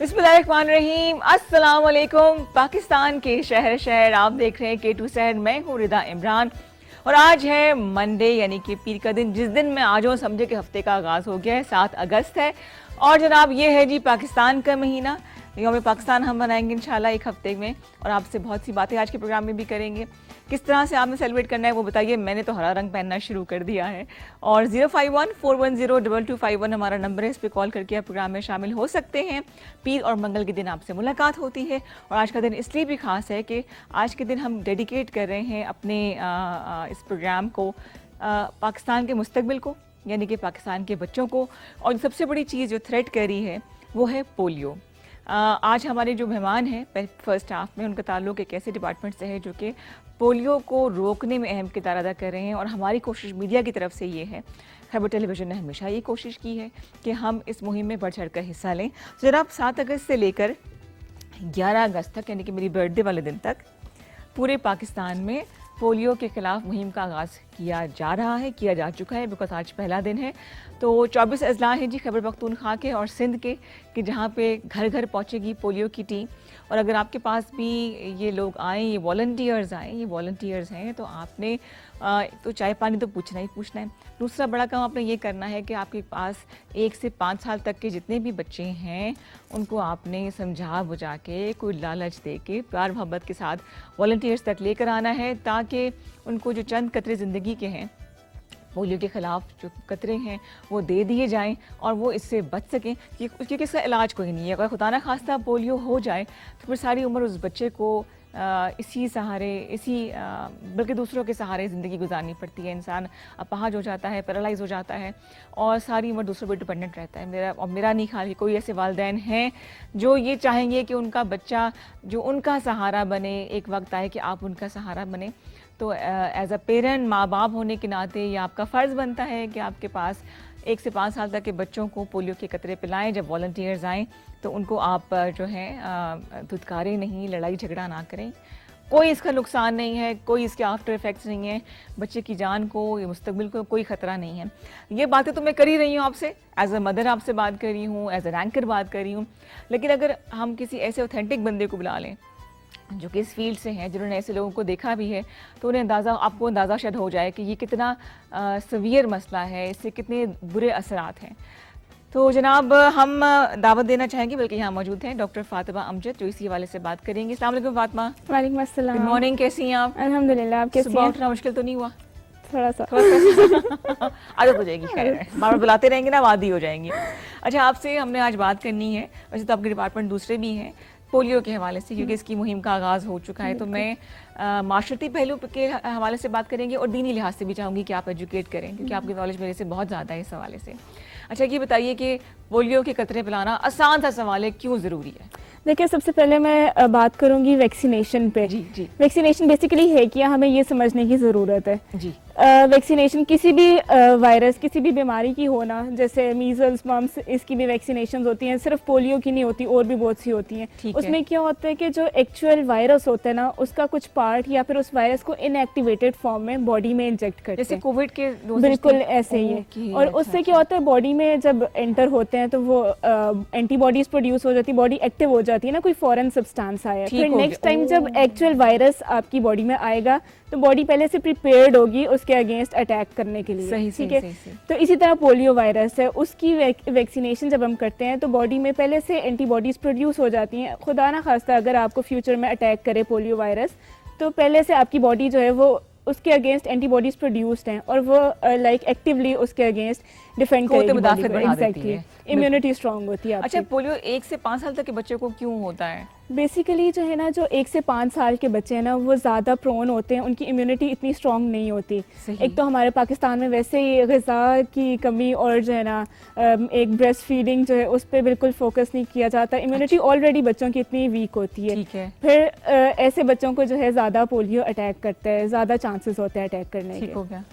बिस्मिल्लाहिर्रहमानिर्रहीम। अस्सलाम वालेकुम। पाकिस्तान के शहर शहर आप देख रहे हैं K2 शहर। मैं हूँ रिदा इमरान और आज है मंडे यानी कि पीर का दिन, जिस दिन मैं आज हूँ समझे कि हफ्ते का आगाज़ हो गया है। 7 अगस्त है और जनाब ये है जी पाकिस्तान का महीना। यौम पाकिस्तान हम मनाएंगे इंशाल्लाह एक हफ्ते में और आपसे बहुत सी बातें आज के प्रोग्राम में भी करेंगे। किस तरह से आपने सेलिब्रेट करना है वो बताइए। मैंने तो हरा रंग पहनना शुरू कर दिया है और 051-410-2251 हमारा नंबर है। इस पर कॉल करके आप प्रोग्राम में शामिल हो सकते हैं। पीर और मंगल के दिन आपसे मुलाकात होती है और आज का दिन इसलिए भी ख़ास है कि आज के दिन हम डेडिकेट कर रहे हैं अपने इस प्रोग्राम को पाकिस्तान के मुस्तकबिल को, यानी कि पाकिस्तान के बच्चों को। और सबसे बड़ी चीज़ जो थ्रेट कर रही है वो है पोलियो। आज हमारे जो मेहमान हैं फर्स्ट हाफ में, उनका ताल्लुक एक ऐसे डिपार्टमेंट से है जो कि पोलियो को रोकने में अहम किरदार अदा कर रहे हैं और हमारी कोशिश मीडिया की तरफ से ये है, खैबर टेलीविज़न ने हमेशा ये कोशिश की है कि हम इस मुहिम में बढ़ चढ़ कर हिस्सा लें। जनाब 7 अगस्त से लेकर 11 अगस्त तक यानी कि मेरी बर्थडे वाले दिन तक पूरे पाकिस्तान में पोलियो के ख़िलाफ़ मुहिम का आगाज़ किया जा रहा है, किया जा चुका है, बिकॉज आज पहला दिन है। तो 24 अजला हैं जी खैबर पख्तूनख्वा के और सिंध के कि जहाँ पे घर घर पहुँचेगी पोलियो की टीम। और अगर आपके पास भी ये लोग आएँ, ये वॉलंटियर्स हैं, तो आपने तो चाय पानी तो पूछना ही पूछना है। दूसरा बड़ा काम आपने ये करना है कि आपके पास 1 से 5 साल तक के जितने भी बच्चे हैं उनको आपने समझा बुझा के, कोई लालच दे के, प्यार मोहब्बत के साथ वॉलंटियर्स तक लेकर आना है, ताकि उनको जो चंद कतरे ज़िंदगी के हैं, पोलियो के ख़िलाफ़ जो कतरे हैं वो दे दिए जाएं और वो इससे बच सकें। क्योंकि इसका इलाज कोई नहीं है। अगर खुदा ना खास्ता पोलियो हो जाए तो फिर सारी उम्र उस बच्चे को इसी सहारे, बल्कि दूसरों के सहारे ज़िंदगी गुजारनी पड़ती है। इंसान अपाहज हो जाता है, पैरालाइज हो जाता है और सारी उम्र दूसरों पर डिपेंडेंट रहता है। मेरा नहीं ख्याल कि कोई ऐसे वालिदैन हैं जो ये चाहेंगे कि उनका बच्चा जो उनका सहारा बने, एक वक्त आए कि आप उनका सहारा बने। तो एज अ पेरेंट, माँ बाप होने के नाते ये आपका फ़र्ज़ बनता है कि आपके पास 1 से 5 साल तक के बच्चों को पोलियो के कतरे पिलाएं। जब वॉलंटियर्स आएँ तो उनको आप जो है धुतकारें नहीं, लड़ाई झगड़ा ना करें। कोई इसका नुकसान नहीं है, कोई इसके आफ्टर इफ़ेक्ट्स नहीं है, बच्चे की जान को या मुस्तकबिल को कोई ख़तरा नहीं है। ये बातें तो मैं कर ही रही हूँ आपसे, एज अ मदर आपसे बात कर रही हूँ, एज अ रैंकर बात कर रही हूँ। लेकिन अगर हम किसी ऐसे ऑथेंटिक बंदे को बुला लें जो कि इस फील्ड से हैं, जिन्होंने ऐसे लोगों को देखा भी है, तो उन्हें आपको अंदाज़ा शायद हो जाए कि ये कितना सवियर मसला है, इससे कितने बुरे असरात हैं। तो जनाब हम दावत देना चाहेंगे, बल्कि यहाँ मौजूद हैं डॉक्टर फातिमा अमजद जो इसी हवाले से बात करेंगी। अस्सलाम वालेकुम फातिमा। वालेकुम अस्सलाम। गुड मॉर्निंग, कैसी हैं आप? अल्हम्दुलिल्लाह, आप कैसी हैं? सुबह उठना मुश्किल तो नहीं हुआ? थोड़ा सा आदत हो जाएगी, खैर बार बार बुलाते रहेंगे ना, आदी हो जाएंगी। अच्छा, आपसे हमने आज बात करनी है, वैसे तो आपके डिपार्टमेंट दूसरे भी हैं, पोलियो के हवाले से, क्योंकि इसकी मुहिम का आगाज़ हो चुका है। तो मैं माशरती पहलू के हवाले से बात करेंगे और दीनी लिहाज से भी चाहूँगी कि आप एजुकेट करें, क्योंकि आपकी नॉलेज मेरे से बहुत ज़्यादा है इस हवाले से। अच्छा, ये बताइए कि पोलियो के कतरे पिलाना आसान सा सवाल है, क्यों ज़रूरी है? देखिए, सबसे पहले मैं बात करूंगी वैक्सीनेशन पे। जी। वैक्सीनेशन बेसिकली है क्या, हमें ये समझने की ज़रूरत है जी। वैक्सीनेशन किसी भी वायरस, किसी भी बीमारी की होना, जैसे मीजल्स, मम्स, इसकी भी वैक्सीनेशन होती हैं। सिर्फ पोलियो की नहीं होती, और भी बहुत सी होती हैं। उसमें क्या होता है कि जो एक्चुअल वायरस होता है ना, उसका कुछ पार्ट या फिर उस वायरस को इनएक्टिवेटेड फॉर्म में बॉडी में इंजेक्ट करते हैं, जैसे कोविड के। बिल्कुल ऐसे ही है। और उससे क्या होता है, बॉडी में जब एंटर होते हैं तो वो एंटीबॉडीज प्रोड्यूस हो जाती है, बॉडी एक्टिव हो जाती है ना, कोई फॉरेन सब्सटेंस आया। फिर नेक्स्ट टाइम जब एक्चुअल वायरस आपकी बॉडी में आएगा तो बॉडी पहले से प्रिपेयर्ड होगी उसके अगेंस्ट अटैक करने के लिए। ठीक है। तो इसी तरह पोलियो वायरस है, उसकी वैक्सीनेशन जब हम करते हैं तो बॉडी में पहले से एंटीबॉडीज प्रोड्यूस हो जाती हैं। खुदा ना खास्ता अगर आपको फ्यूचर में अटैक करे पोलियो वायरस, तो पहले से आपकी बॉडी जो है वो उसके अगेंस्ट एंटीबॉडीज प्रोड्यूस्ड हैं और वो एक्टिवली उसके अगेंस्ट डिफेंड करेगी। एग्जैक्टली, इम्यूनिटी स्ट्रांग होती है। अच्छा, पोलियो 1 से 5 साल तक के बच्चे को क्यों होता है? बेसिकली जो है ना, जो 1 से 5 साल के बच्चे हैं ना, वो ज़्यादा प्रोन होते हैं, उनकी इम्यूनिटी इतनी स्ट्रांग नहीं होती। एक तो हमारे पाकिस्तान में वैसे ही ग़िज़ा की कमी और जो है ना एक ब्रेस्ट फीडिंग जो है उस पर बिल्कुल फोकस नहीं किया जाता। इम्यूनिटी ऑलरेडी बच्चों की इतनी वीक होती है। फिर ऐसे बच्चों को जो है ज़्यादा पोलियो अटैक करता है, ज़्यादा चांसेस होते हैं अटैक करने के।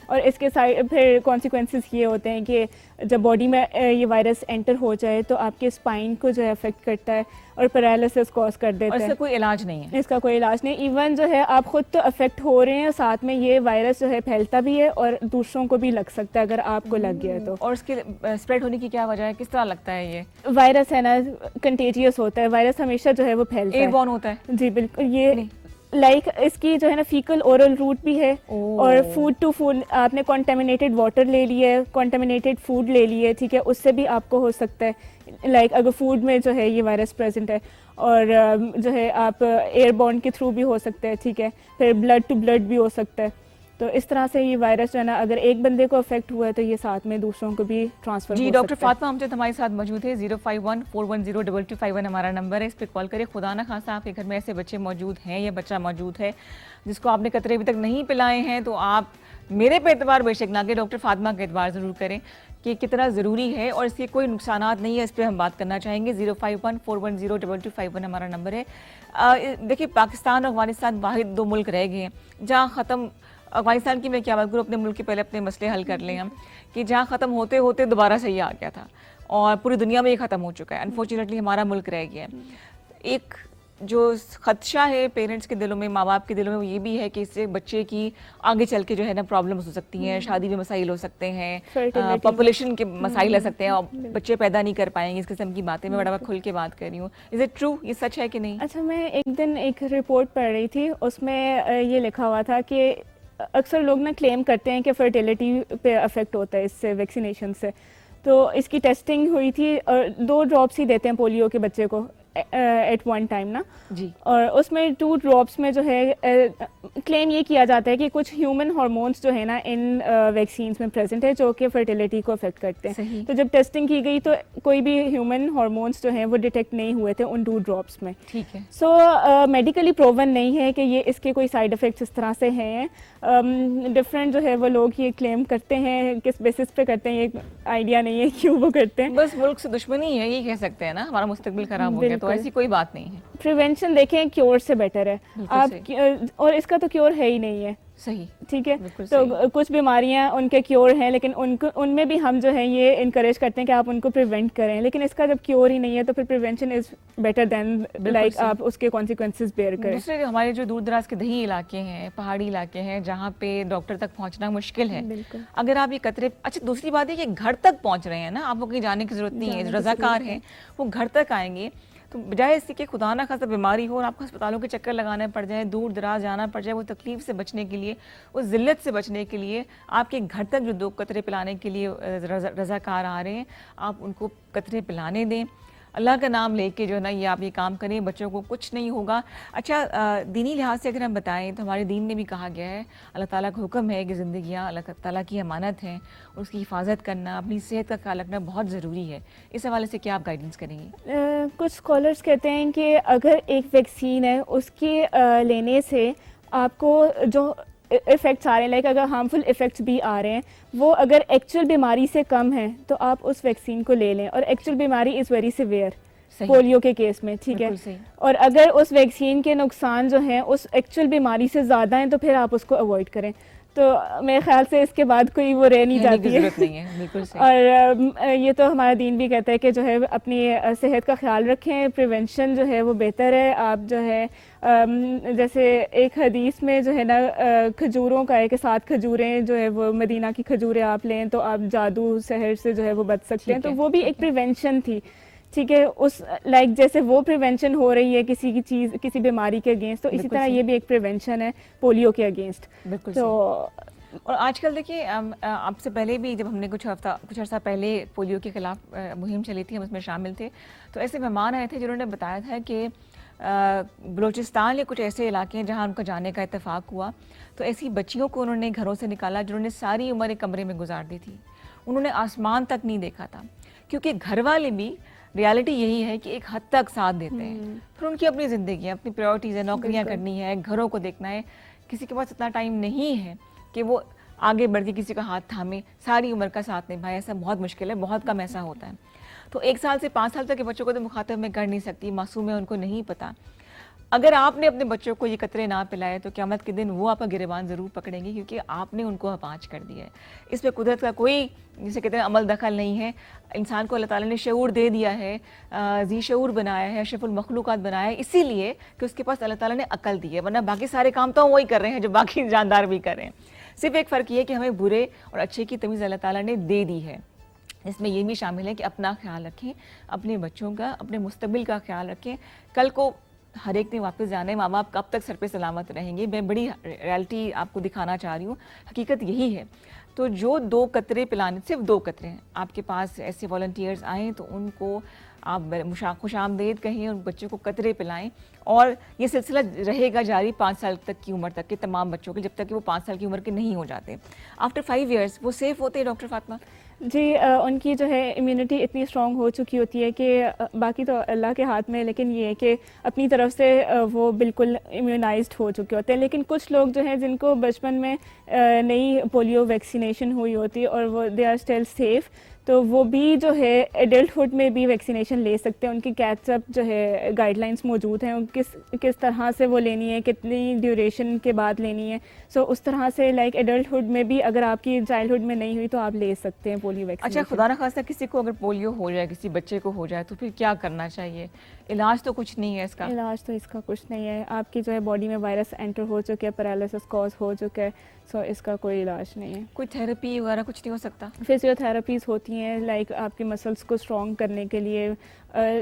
और इसके साइड फिर कॉन्सिक्वेंसेस ये होते हैं कि जब बॉडी में ये वायरस एंटर हो जाए तो आपके स्पाइन को जो है अफेक्ट करता है और पैरालिसिस कॉज कर देते और इसका हैं। कोई इलाज नहीं है? इसका कोई इलाज नहीं, इवन जो है आप खुद तो अफेक्ट हो रहे हैं, साथ में ये वायरस जो है फैलता भी है और दूसरों को भी लग सकता है अगर आपको लग गया तो। और इसके स्प्रेड होने की क्या वजह है, किस तरह लगता है ये? वायरस है ना, कंटेजियस होता है, वायरस हमेशा जो है वो फैलता है। एयरबॉर्न होता है? जी बिल्कुल, ये लाइक इसकी जो है ना फीकल ओरल रूट भी है, और फूड टू फूड, आपने कॉन्टेमिनेटेड वाटर ले लिया है, कॉन्टेमिनेटेड फूड ले लिए, ठीक है, उससे भी आपको हो सकता है, लाइक अगर फूड में जो है ये वायरस प्रेजेंट है, और जो है आप एयरबॉर्न के थ्रू भी हो सकता है, ठीक है, फिर ब्लड टू ब्लड भी हो सकता है। तो इस तरह से ये वायरस जो है ना, अगर एक बंदे को अफेक्ट हुआ है तो ये साथ में दूसरों को भी ट्रांसफर हो सकता है। जी, डॉक्टर फातिमा अमजद हमारे साथ मौजूद है। 05141022251 हमारा नंबर है, इस पर कॉल करें। खुदा ना खासा आपके घर में ऐसे बच्चे मौजूद हैं या बच्चा मौजूद है जिसको आपने कतरे अभी तक नहीं पिलाए हैं, तो आप मेरे पे एतबार बेशक ना करें, डॉक्टर फातिमा का एतबार ज़रूर करें कि कितना ज़रूरी है और इसके कोई नुकसानात नहीं है, इस पर हम बात करना चाहेंगे। 05141022251 हमारा नंबर है। देखिए, पाकिस्तान और अफगानिस्तान वाहिद दो मुल्क रह गए हैं जहाँ ख़त्म, अफगानिस्तान की मैं क्या बात करूँ, अपने मुल्क के पहले अपने मसले हल कर लें हम, कि जहाँ ख़त्म होते होते दोबारा से ये आ गया था और पूरी दुनिया में ये ख़त्म हो चुका है। अनफॉर्चुनेटली हमारा मुल्क रह गया है। एक जो खदशा है पेरेंट्स के दिलों में, माँ बाप के दिलों में, वो ये भी है कि इससे बच्चे की आगे चल के जो है ना प्रॉब्लम्स हो सकती हैं, शादी में मसाइल हो सकते हैं, पॉपुलेशन के मसाइल आ सकते हैं और बच्चे पैदा नहीं कर पाएंगे, इस किस्म की बातें मैं बड़ा खुल के बात कर रही हूँ। इज इट ट्रू, ये सच है कि नहीं? अच्छा, मैं एक दिन एक रिपोर्ट पढ़ रही थी, उसमें ये लिखा हुआ था कि अक्सर लोग ना क्लेम करते हैं कि फर्टिलिटी पे अफेक्ट होता है इससे, वैक्सीनेशन से। तो इसकी टेस्टिंग हुई थी और 2 ड्रॉप्स ही देते हैं पोलियो के बच्चे को एट वन टाइम ना जी, और उसमें 2 ड्रॉप्स में जो है क्लेम ये किया जाता है कि कुछ ह्यूमन हार्मोन्स जो है ना इन वैक्सीन्स में प्रेजेंट है जो कि फर्टिलिटी को अफेक्ट करते हैं। तो जब टेस्टिंग की गई तो कोई भी ह्यूमन हार्मोन्स जो हैं वो डिटेक्ट नहीं हुए थे उन 2 ड्रॉप्स में। ठीक है। सो मेडिकली प्रूवन नहीं है कि ये इसके कोई साइड इफ़ेक्ट्स इस तरह से हैं। डिफरेंट जो है वो लोग ये क्लेम करते हैं, किस बेसिस पे करते हैं ये आइडिया नहीं है क्यों वो करते हैं। बस मुल्क से दुश्मनी है ये कह सकते हैं ना, हमारा मुस्तकबिल खराब हो गया, तो ऐसी कोई बात नहीं है। प्रिवेंशन देखें क्योर से बेटर है आप, और इसका तो क्योर है ही नहीं है। सही, ठीक है। तो कुछ बीमारियां उनके क्योर हैं, लेकिन उनको उनमें भी हम जो है ये इनकरेज करते हैं कि आप उनको प्रिवेंट करें, लेकिन इसका जब क्योर ही नहीं है तो फिर prevention is better than like आप उसके कॉन्सिक्वेंसेस बेयर करें। दूसरे हमारे जो दूर दराज के दही इलाके हैं, पहाड़ी इलाके हैं जहाँ पे डॉक्टर तक पहुँचना मुश्किल है, अगर आप ये कतरे, अच्छा दूसरी बात है कि घर तक पहुँच रहे हैं ना, आपको कहीं जाने की जरूरत नहीं है, रजाकार हैं वो घर तक आएंगे, तो बजाय इससे कि खुदा ना खासा बीमारी हो और आपको अस्पतालों के चक्कर लगाने पड़ जाए, दूर दराज जाना पड़ जाए, वो तकलीफ से बचने के लिए, उस ज़िल्लत से बचने के लिए आपके घर तक जो 2 कतरे पिलाने के लिए रज़ाकार आ रहे हैं, आप उनको कतरे पिलाने दें। अल्लाह का नाम लेके जो है ना ये आप ये काम करें, बच्चों को कुछ नहीं होगा। अच्छा, दीनी लिहाज से अगर हम बताएं तो हमारे दीन में भी कहा गया है, अल्लाह ताला का हुक्म है कि ज़िंदगियाँ अल्लाह ताला की अमानत हैं, उसकी हिफाजत करना, अपनी सेहत का ख्याल रखना बहुत ज़रूरी है। इस हवाले से क्या आप गाइडेंस करेंगे? कुछ स्कॉलर्स कहते हैं कि अगर एक वैक्सीन है उसके लेने से आपको जो इफ़ेक्ट्स आ रहे हैं, लाइक अगर हार्मफुल इफ़ेक्ट्स भी आ रहे हैं, वो अगर एक्चुअल बीमारी से कम है तो आप उस वैक्सीन को ले लें, और एक्चुअल बीमारी इज़ वेरी सिवियर पोलियो के केस में, ठीक है। और अगर उस वैक्सीन के नुकसान जो हैं उस एक्चुअल बीमारी से ज़्यादा हैं तो फिर आप उसको अवॉइड करें। तो मेरे ख्याल से इसके बाद कोई वो रह नहीं जाती है। नहीं है, बिल्कुल सही। और ये तो हमारा दीन भी कहता है कि जो है अपनी सेहत का ख्याल रखें, प्रिवेंशन जो है वो बेहतर है। आप जो है जैसे एक हदीस में जो है ना खजूरों का है कि 7 खजूरें जो है वो मदीना की खजूरें आप लें तो आप जादू सहर से जो है वो बच सकते हैं, तो वो भी एक प्रिवेंशन थी, ठीक है। उस लाइक जैसे वो प्रिवेंशन हो रही है किसी की चीज़, किसी बीमारी के अगेंस्ट, तो इसी तरह ये भी एक प्रिवेंशन है पोलियो के अगेंस्ट। बिल्कुल। तो और आजकल देखिए, आपसे पहले भी जब हमने कुछ अर्सा पहले पोलियो के खिलाफ मुहिम चली थी, हम उसमें शामिल थे, तो ऐसे मेहमान आए थे जिन्होंने बताया था कि बलूचिस्तान या कुछ ऐसे इलाके हैं जहाँ उनका जाने का इत्तेफाक हुआ, तो ऐसी बच्चियों को उन्होंने घरों से निकाला जिन्होंने सारी उम्र एक कमरे में गुजार दी थी, उन्होंने आसमान तक नहीं देखा था, क्योंकि घर वाले भी, रियलिटी यही है कि एक हद तक साथ देते हैं, फिर उनकी अपनी ज़िंदगी है, अपनी प्रायोरिटीज़ है, नौकरियां करनी है, घरों को देखना है, किसी के पास इतना टाइम नहीं है कि वो आगे बढ़ के किसी का हाथ थामे, सारी उम्र का साथ निभाए, ऐसा बहुत मुश्किल है, बहुत कम ऐसा होता है। तो 1 साल से 5 साल तक के बच्चों को तो मुखातब में कर नहीं सकती, मासूम है, उनको नहीं पता। अगर आपने अपने बच्चों को ये कतरे ना पिलाए तो क़यामत के दिन वो आपका गिरेबान ज़रूर पकड़ेंगे, क्योंकि आपने उनको अपाच कर दिया है। इसमें कुदरत का कोई, जिसे कहते हैं, अमल दखल नहीं है। इंसान को अल्लाह ताला ने शऊर दे दिया है, जी शऊर बनाया है, अशरफुल मखलूक़ात बनाया है, इसीलिए कि उसके पास अल्लाह ताला ने अकल दी है, वरना बाकी सारे काम तो वही कर रहे हैं जो बाकी जानदार भी कर रहे हैं। सिर्फ एक फ़र्क ये है कि हमें बुरे और अच्छे की तमीज़ अल्लाह ताला ने दे दी है। इसमें ये भी शामिल है कि अपना ख्याल रखें, अपने बच्चों का, अपने मुस्तकबिल का ख्याल रखें। कल को हर एक ने वापस जाना है, माँ बाप कब तक सर पे सलामत रहेंगे। मैं बड़ी रियलिटी आपको दिखाना चाह रही हूँ, हकीकत यही है। तो जो 2 कतरे पिलाने, सिर्फ 2 कतरे हैं, आपके पास ऐसे वॉलंटियर्स आएँ तो उनको आप खुशामदीद कहें, उन बच्चों को कतरे पिलाएं, और ये सिलसिला रहेगा जारी 5 साल तक की उम्र तक के तमाम बच्चों के, जब तक कि वो 5 साल की उम्र के नहीं हो जाते। आफ्टर 5 ईयर्स वो सेफ़ होते हैं डॉक्टर फातिमा? जी, उनकी जो है इम्यूनिटी इतनी स्ट्रॉन्ग हो चुकी होती है कि बाकी तो अल्लाह के हाथ में है, लेकिन ये है कि अपनी तरफ से वो बिल्कुल इम्यूनाइज्ड हो चुके होते हैं। लेकिन कुछ लोग जो हैं जिनको बचपन में नई पोलियो वैक्सीनेशन हुई होती है और वो दे आर स्टिल सेफ़, तो वो भी जो है एडल्टहुड में भी वैक्सीनेशन ले सकते हैं। उनकी कैचअप जो है गाइडलाइंस मौजूद हैं, किस तरह से वो लेनी है, कितनी ड्यूरेशन के बाद लेनी है। सो उस तरह से लाइक एडल्टहुड में भी अगर आपकी चाइल्डहुड में नहीं हुई तो आप ले सकते हैं पोलियो वैक्सीन। अच्छा, खुदा ना खास्ता किसी को अगर पोलियो हो जाए, किसी बच्चे को हो जाए, तो फिर क्या करना चाहिए? इलाज तो कुछ नहीं है इसका? इलाज तो इसका कुछ नहीं है। आपकी जो है बॉडी में वायरस एंटर हो चुके हैं, पैरालिसिस कॉज हो चुका है, सो इसका कोई इलाज नहीं है। कोई थेरेपी वगैरह कुछ नहीं हो सकता? फिजियोथेरेपीज़ होती हैं लाइक आपके मसल्स को स्ट्रॉन्ग करने के लिए,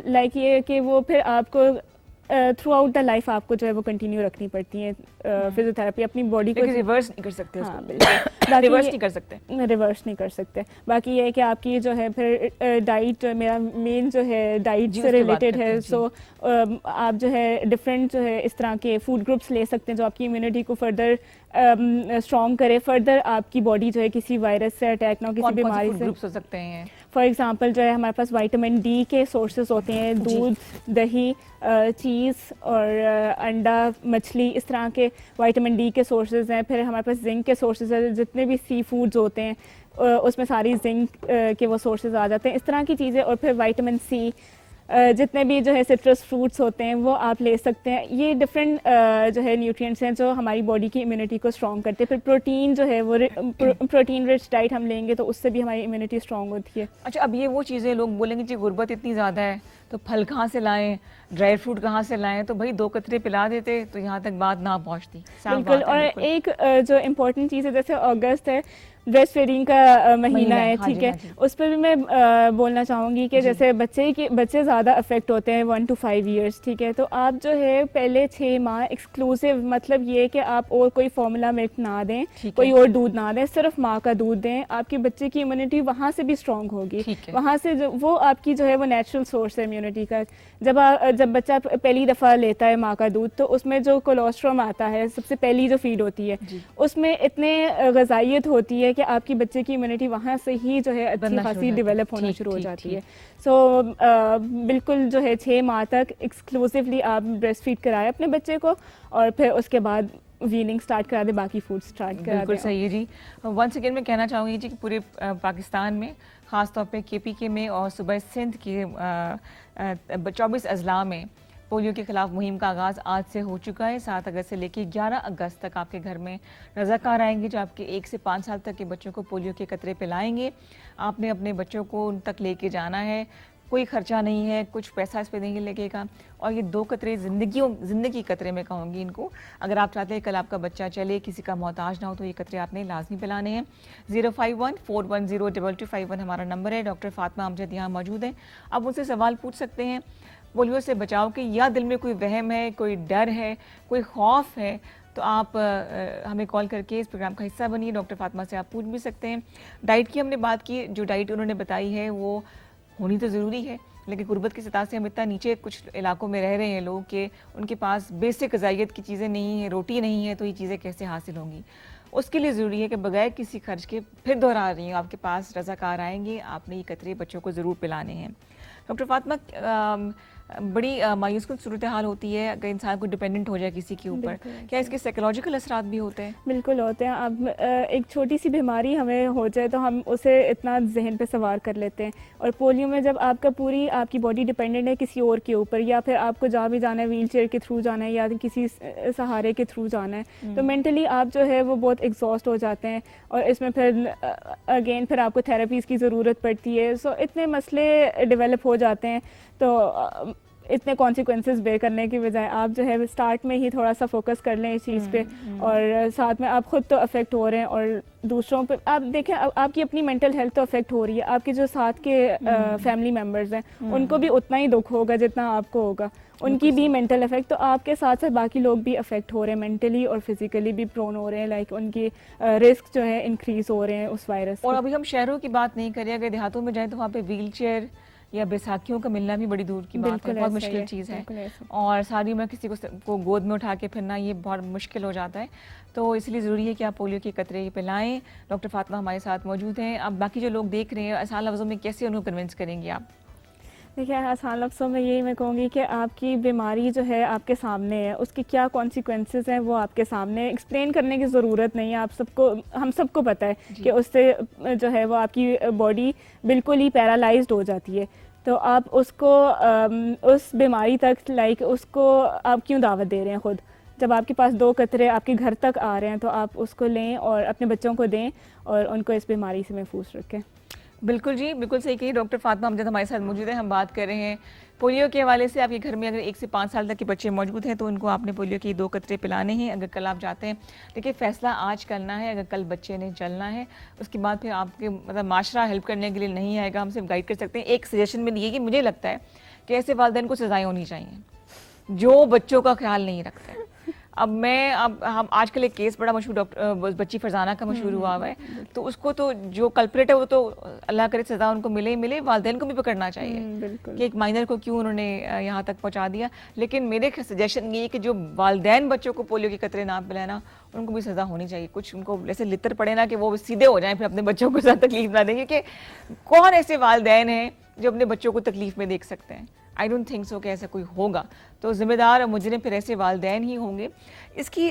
लाइक ये कि वो फिर आपको थ्रू आउट द लाइफ आपको जो है वो कंटिन्यू रखनी पड़ती है फिजियोथेरेपी, अपनी बॉडी को रिवर्स नहीं कर सकते। हाँ बिल्कुल, रिवर्स नहीं कर सकते। रिवर्स नहीं कर सकते। बाकी ये है कि आपकी जो है फिर डाइट, मेरा मेन जो है डाइट से रिलेटेड है। सो आप जो है डिफरेंट जो है इस तरह के फूड ग्रुप्स ले सकते हैं जो आपकी इम्यूनिटी को फर्दर स्ट्रॉन्ग करे, फर्दर आपकी बॉडी जो है किसी वायरस से अटैक ना हो, किसी बीमारी से। ग्रुप्स हो सकते हैं फॉर एग्जांपल जो है हमारे पास विटामिन डी के सोर्सेज होते हैं, दूध, दही, चीज़ और अंडा, मछली, इस तरह के विटामिन डी के सोर्सेज हैं। फिर हमारे पास जिंक के सोर्सेज हैं, जितने भी सी फूड्स होते हैं उसमें सारी जिंक के वो सोर्सेज आ जाते हैं, इस तरह की चीज़ें। और फिर विटामिन सी, जितने भी जो है सिट्रस फ्रूट्स होते हैं वो आप ले सकते हैं। ये डिफरेंट जो है न्यूट्रिएंट्स हैं जो हमारी बॉडी की इम्यूनिटी को स्ट्रॉन्ग करते हैं। फिर प्रोटीन जो है वो प्रोटीन रिच डाइट हम लेंगे तो उससे भी हमारी इम्यूनिटी स्ट्रॉन्ग होती है। अच्छा, अब ये वो चीज़ें लोग बोलेंगे जी गुर्बत इतनी ज़्यादा है तो फल कहाँ से लाएं, ड्राई फ्रूट कहाँ से लाएं, तो भाई 2 कतरे पिला देते तो यहाँ तक बात ना पहुँचती। बिल्कुल। और एक जो इम्पोर्टेंट चीज़ है, जैसे अगस्त है, ब्रेस्ट फीडिंग का महीना है, ठीक है, उस पर भी मैं बोलना चाहूँगी कि जैसे बच्चे ज़्यादा अफेक्ट होते हैं 1 to 5 ईयर्स, ठीक है, तो आप जो है पहले 6 माह एक्सक्लूसिव, मतलब ये कि आप और कोई फॉर्मूला मिल्क ना दें, कोई और दूध ना दें, सिर्फ माँ का दूध दें। आपके बच्चे की इम्यूनिटी वहाँ से भी स्ट्रॉन्ग होगी, वहाँ से वो आपकी जो है वो नेचुरल सोर्स है इम्यूनिटी का। जब बच्चा पहली दफ़ा लेता है माँ का दूध तो उसमें जो कोलेस्ट्रॉल आता है, सबसे पहली जो फीड होती है, उसमें इतने ग़िज़ाइयत होती है कि आपकी बच्चे की इम्यूनिटी वहाँ से ही जो है अच्छी खासी डेवलप होना शुरू हो जाती है। सो बिल्कुल जो है 6 माह तक एक्सक्लूसिवली आप ब्रेस्ट फीड कराएं अपने बच्चे को, और फिर उसके बाद वीनिंग स्टार्ट करा दे, बाकी फूड स्टार्ट करा दे। बिल्कुल सही है जी। वंस अगेन मैं कहना चाहूँगी जी कि पूरे पाकिस्तान में, ख़ास तौर पे KPK में और सूबा सिंध के 24 अजला में पोलियो के खिलाफ मुहिम का आगाज़ आज से हो चुका है। 7 अगस्त से लेकर 11 अगस्त तक आपके घर में रज़ाकार आएंगे जो आपके 1 से 5 साल तक के बच्चों को पोलियो के कतरे पिलाएंगे। आपने अपने बच्चों को उन तक लेके जाना है, कोई खर्चा नहीं है, कुछ पैसा इस पर नहीं लगेगा। और ये 2 कतरे ज़िंदगी कतरे में कहूँगी इनको। अगर आप चाहते हैं कल आपका बच्चा चले, किसी का मोहताज ना हो, तो ये कतरे आपने लाजमी पिलाने हैं। 051-410-2251 हमारा नंबर है। डॉक्टर फातिमा अमजद यहाँ मौजूद हैं, आप उनसे सवाल पूछ सकते हैं पोलियो से बचाव के, या दिल में कोई वहम है, कोई डर है, कोई खौफ है, तो आप हमें कॉल करके इस प्रोग्राम का हिस्सा बनिए। डॉक्टर फातिमा से आप पूछ भी सकते हैं। डाइट की हमने बात की, जो डाइट उन्होंने बताई है वो होनी तो ज़रूरी है, लेकिन गुर्बत की सतह से हम इतना नीचे कुछ इलाकों में रह रहे हैं लोग कि उनके पास बेसिक ग़िज़ाइयत की चीज़ें नहीं है, रोटी नहीं है, तो ये चीज़ें कैसे हासिल होंगी। उसके लिए ज़रूरी है कि बगैर किसी खर्च के, फिर दोहरा रही हूँ, आपके पास रज़ाकार आएंगे, आपने ये कतरे बच्चों को ज़रूर पिलाने हैं। डॉक्टर फातिमा, बड़ी मायूस सूरत हाल होती है अगर इंसान को डिपेंडेंट हो जाए किसी के ऊपर, क्या इसके साइकोलॉजिकल असरात भी होते हैं? बिल्कुल होते हैं। अब एक छोटी सी बीमारी हमें हो जाए तो हम उसे इतना जहन पे सवार कर लेते हैं, और पोलियो में जब आपकी बॉडी डिपेंडेंट है किसी और के ऊपर, या फिर आपको जहाँ भी जाना है व्हील चेयर के थ्रू जाना है या किसी सहारे के थ्रू जाना है, तो मेंटली आप जो है वो बहुत एग्जॉस्ट हो जाते हैं, और इसमें फिर अगेन फिर आपको थेरेपीज़ की ज़रूरत पड़ती है। सो इतने मसले डेवलप हो जाते हैं, तो इतने कॉन्सिक्वेंसेस बेयर करने की बजाय आप जो है स्टार्ट में ही थोड़ा सा फोकस कर लें इस चीज़ पे, और साथ में आप खुद तो अफेक्ट हो रहे हैं और दूसरों पे आप देखें, आपकी अपनी मेंटल हेल्थ तो अफेक्ट हो रही है, आपके जो साथ के फैमिली मेम्बर्स हैं उनको भी उतना ही दुख होगा जितना आपको होगा, उनकी भी मेंटल अफेक्ट, तो आपके साथ साथ बाकी लोग भी अफेक्ट हो रहे हैं, मेंटली और फिजिकली भी प्रोन हो रहे हैं, लाइक उनकी रिस्क जो है इंक्रीज हो रहे हैं उस वायरस। और अभी हम शहरों की बात नहीं करें, अगर देहातों में जाए तो वहाँ पे व्हील चेयर या बैसाखियों का मिलना भी बड़ी दूर की बात है, बहुत मुश्किल चीज़ है, और सारी उम्र किसी को गोद में उठा के फिरना ये बहुत मुश्किल हो जाता है। तो इसलिए ज़रूरी है कि आप पोलियो के कतरे पिलाएं। डॉक्टर फातिमा हमारे साथ मौजूद हैं। अब बाकी जो लोग देख रहे हैं, आसान लफ्ज़ों में कैसे उनको कन्विंस करेंगे आप? देखिए, आसान लफ्ज़ों में यही मैं कहूँगी कि आपकी बीमारी जो है आपके सामने है, उसकी क्या कॉन्सिक्वेंसेस हैं वो आपके सामने, एक्सप्लेन करने की ज़रूरत नहीं है, हम सबको पता है कि उससे जो है वो आपकी बॉडी बिल्कुल ही पैरालाइज्ड हो जाती है। तो आप उसको उस बीमारी तक उसको आप क्यों दावत दे रहे हैं खुद? जब आपके पास 2 कतरे आपके घर तक आ रहे हैं तो आप उसको लें और अपने बच्चों को दें और उनको इस बीमारी से महफूज रखें। बिल्कुल जी, बिल्कुल सही कही। डॉक्टर फातिमा अमजद हमारे साथ मौजूद है। हम बात कर रहे हैं पोलियो के हवाले से। आपके घर में अगर 1 से 5 साल तक के बच्चे मौजूद हैं तो उनको आपने पोलियो के 2 कतरे पिलाने हैं। अगर कल आप जाते हैं, देखिए फ़ैसला आज करना है, अगर कल बच्चे ने चलना है उसके बाद फिर आपके मतलब माशरा हेल्प करने के लिए नहीं आएगा, हम सिर्फ गाइड कर सकते हैं। एक सजेशन में ये कि मुझे लगता है कि ऐसे वालिदैन को सज़ाएँ होनी चाहिए जो बच्चों का ख्याल नहीं रखते। अब हम आजकल एक केस बड़ा मशहूर बच्ची फरजाना का मशहूर हुआ है, तो उसको तो जो कल्प्रेट है वो तो अल्लाह करे सज़ा उनको मिले ही मिले, वालिदैन को भी पकड़ना चाहिए कि एक माइनर को क्यों उन्होंने यहाँ तक पहुँचा दिया। लेकिन मेरे सजेशन ये कि जो वालिदैन बच्चों को पोलियो के कतरे ना पिलाना, उनको भी सज़ा होनी चाहिए। कुछ उनको ऐसे लितर पड़े ना कि वो सीधे हो जाएं, फिर अपने बच्चों को ज़्यादा तकलीफ ना दें, क्योंकि कौन ऐसे वालिदैन हैं जो अपने बच्चों को तकलीफ में देख सकते हैं? आई डोंट थिंक सो कि ऐसा कोई होगा। तो ज़िम्मेदार मुजरिम फिर ऐसे वालिदैन ही होंगे। इसकी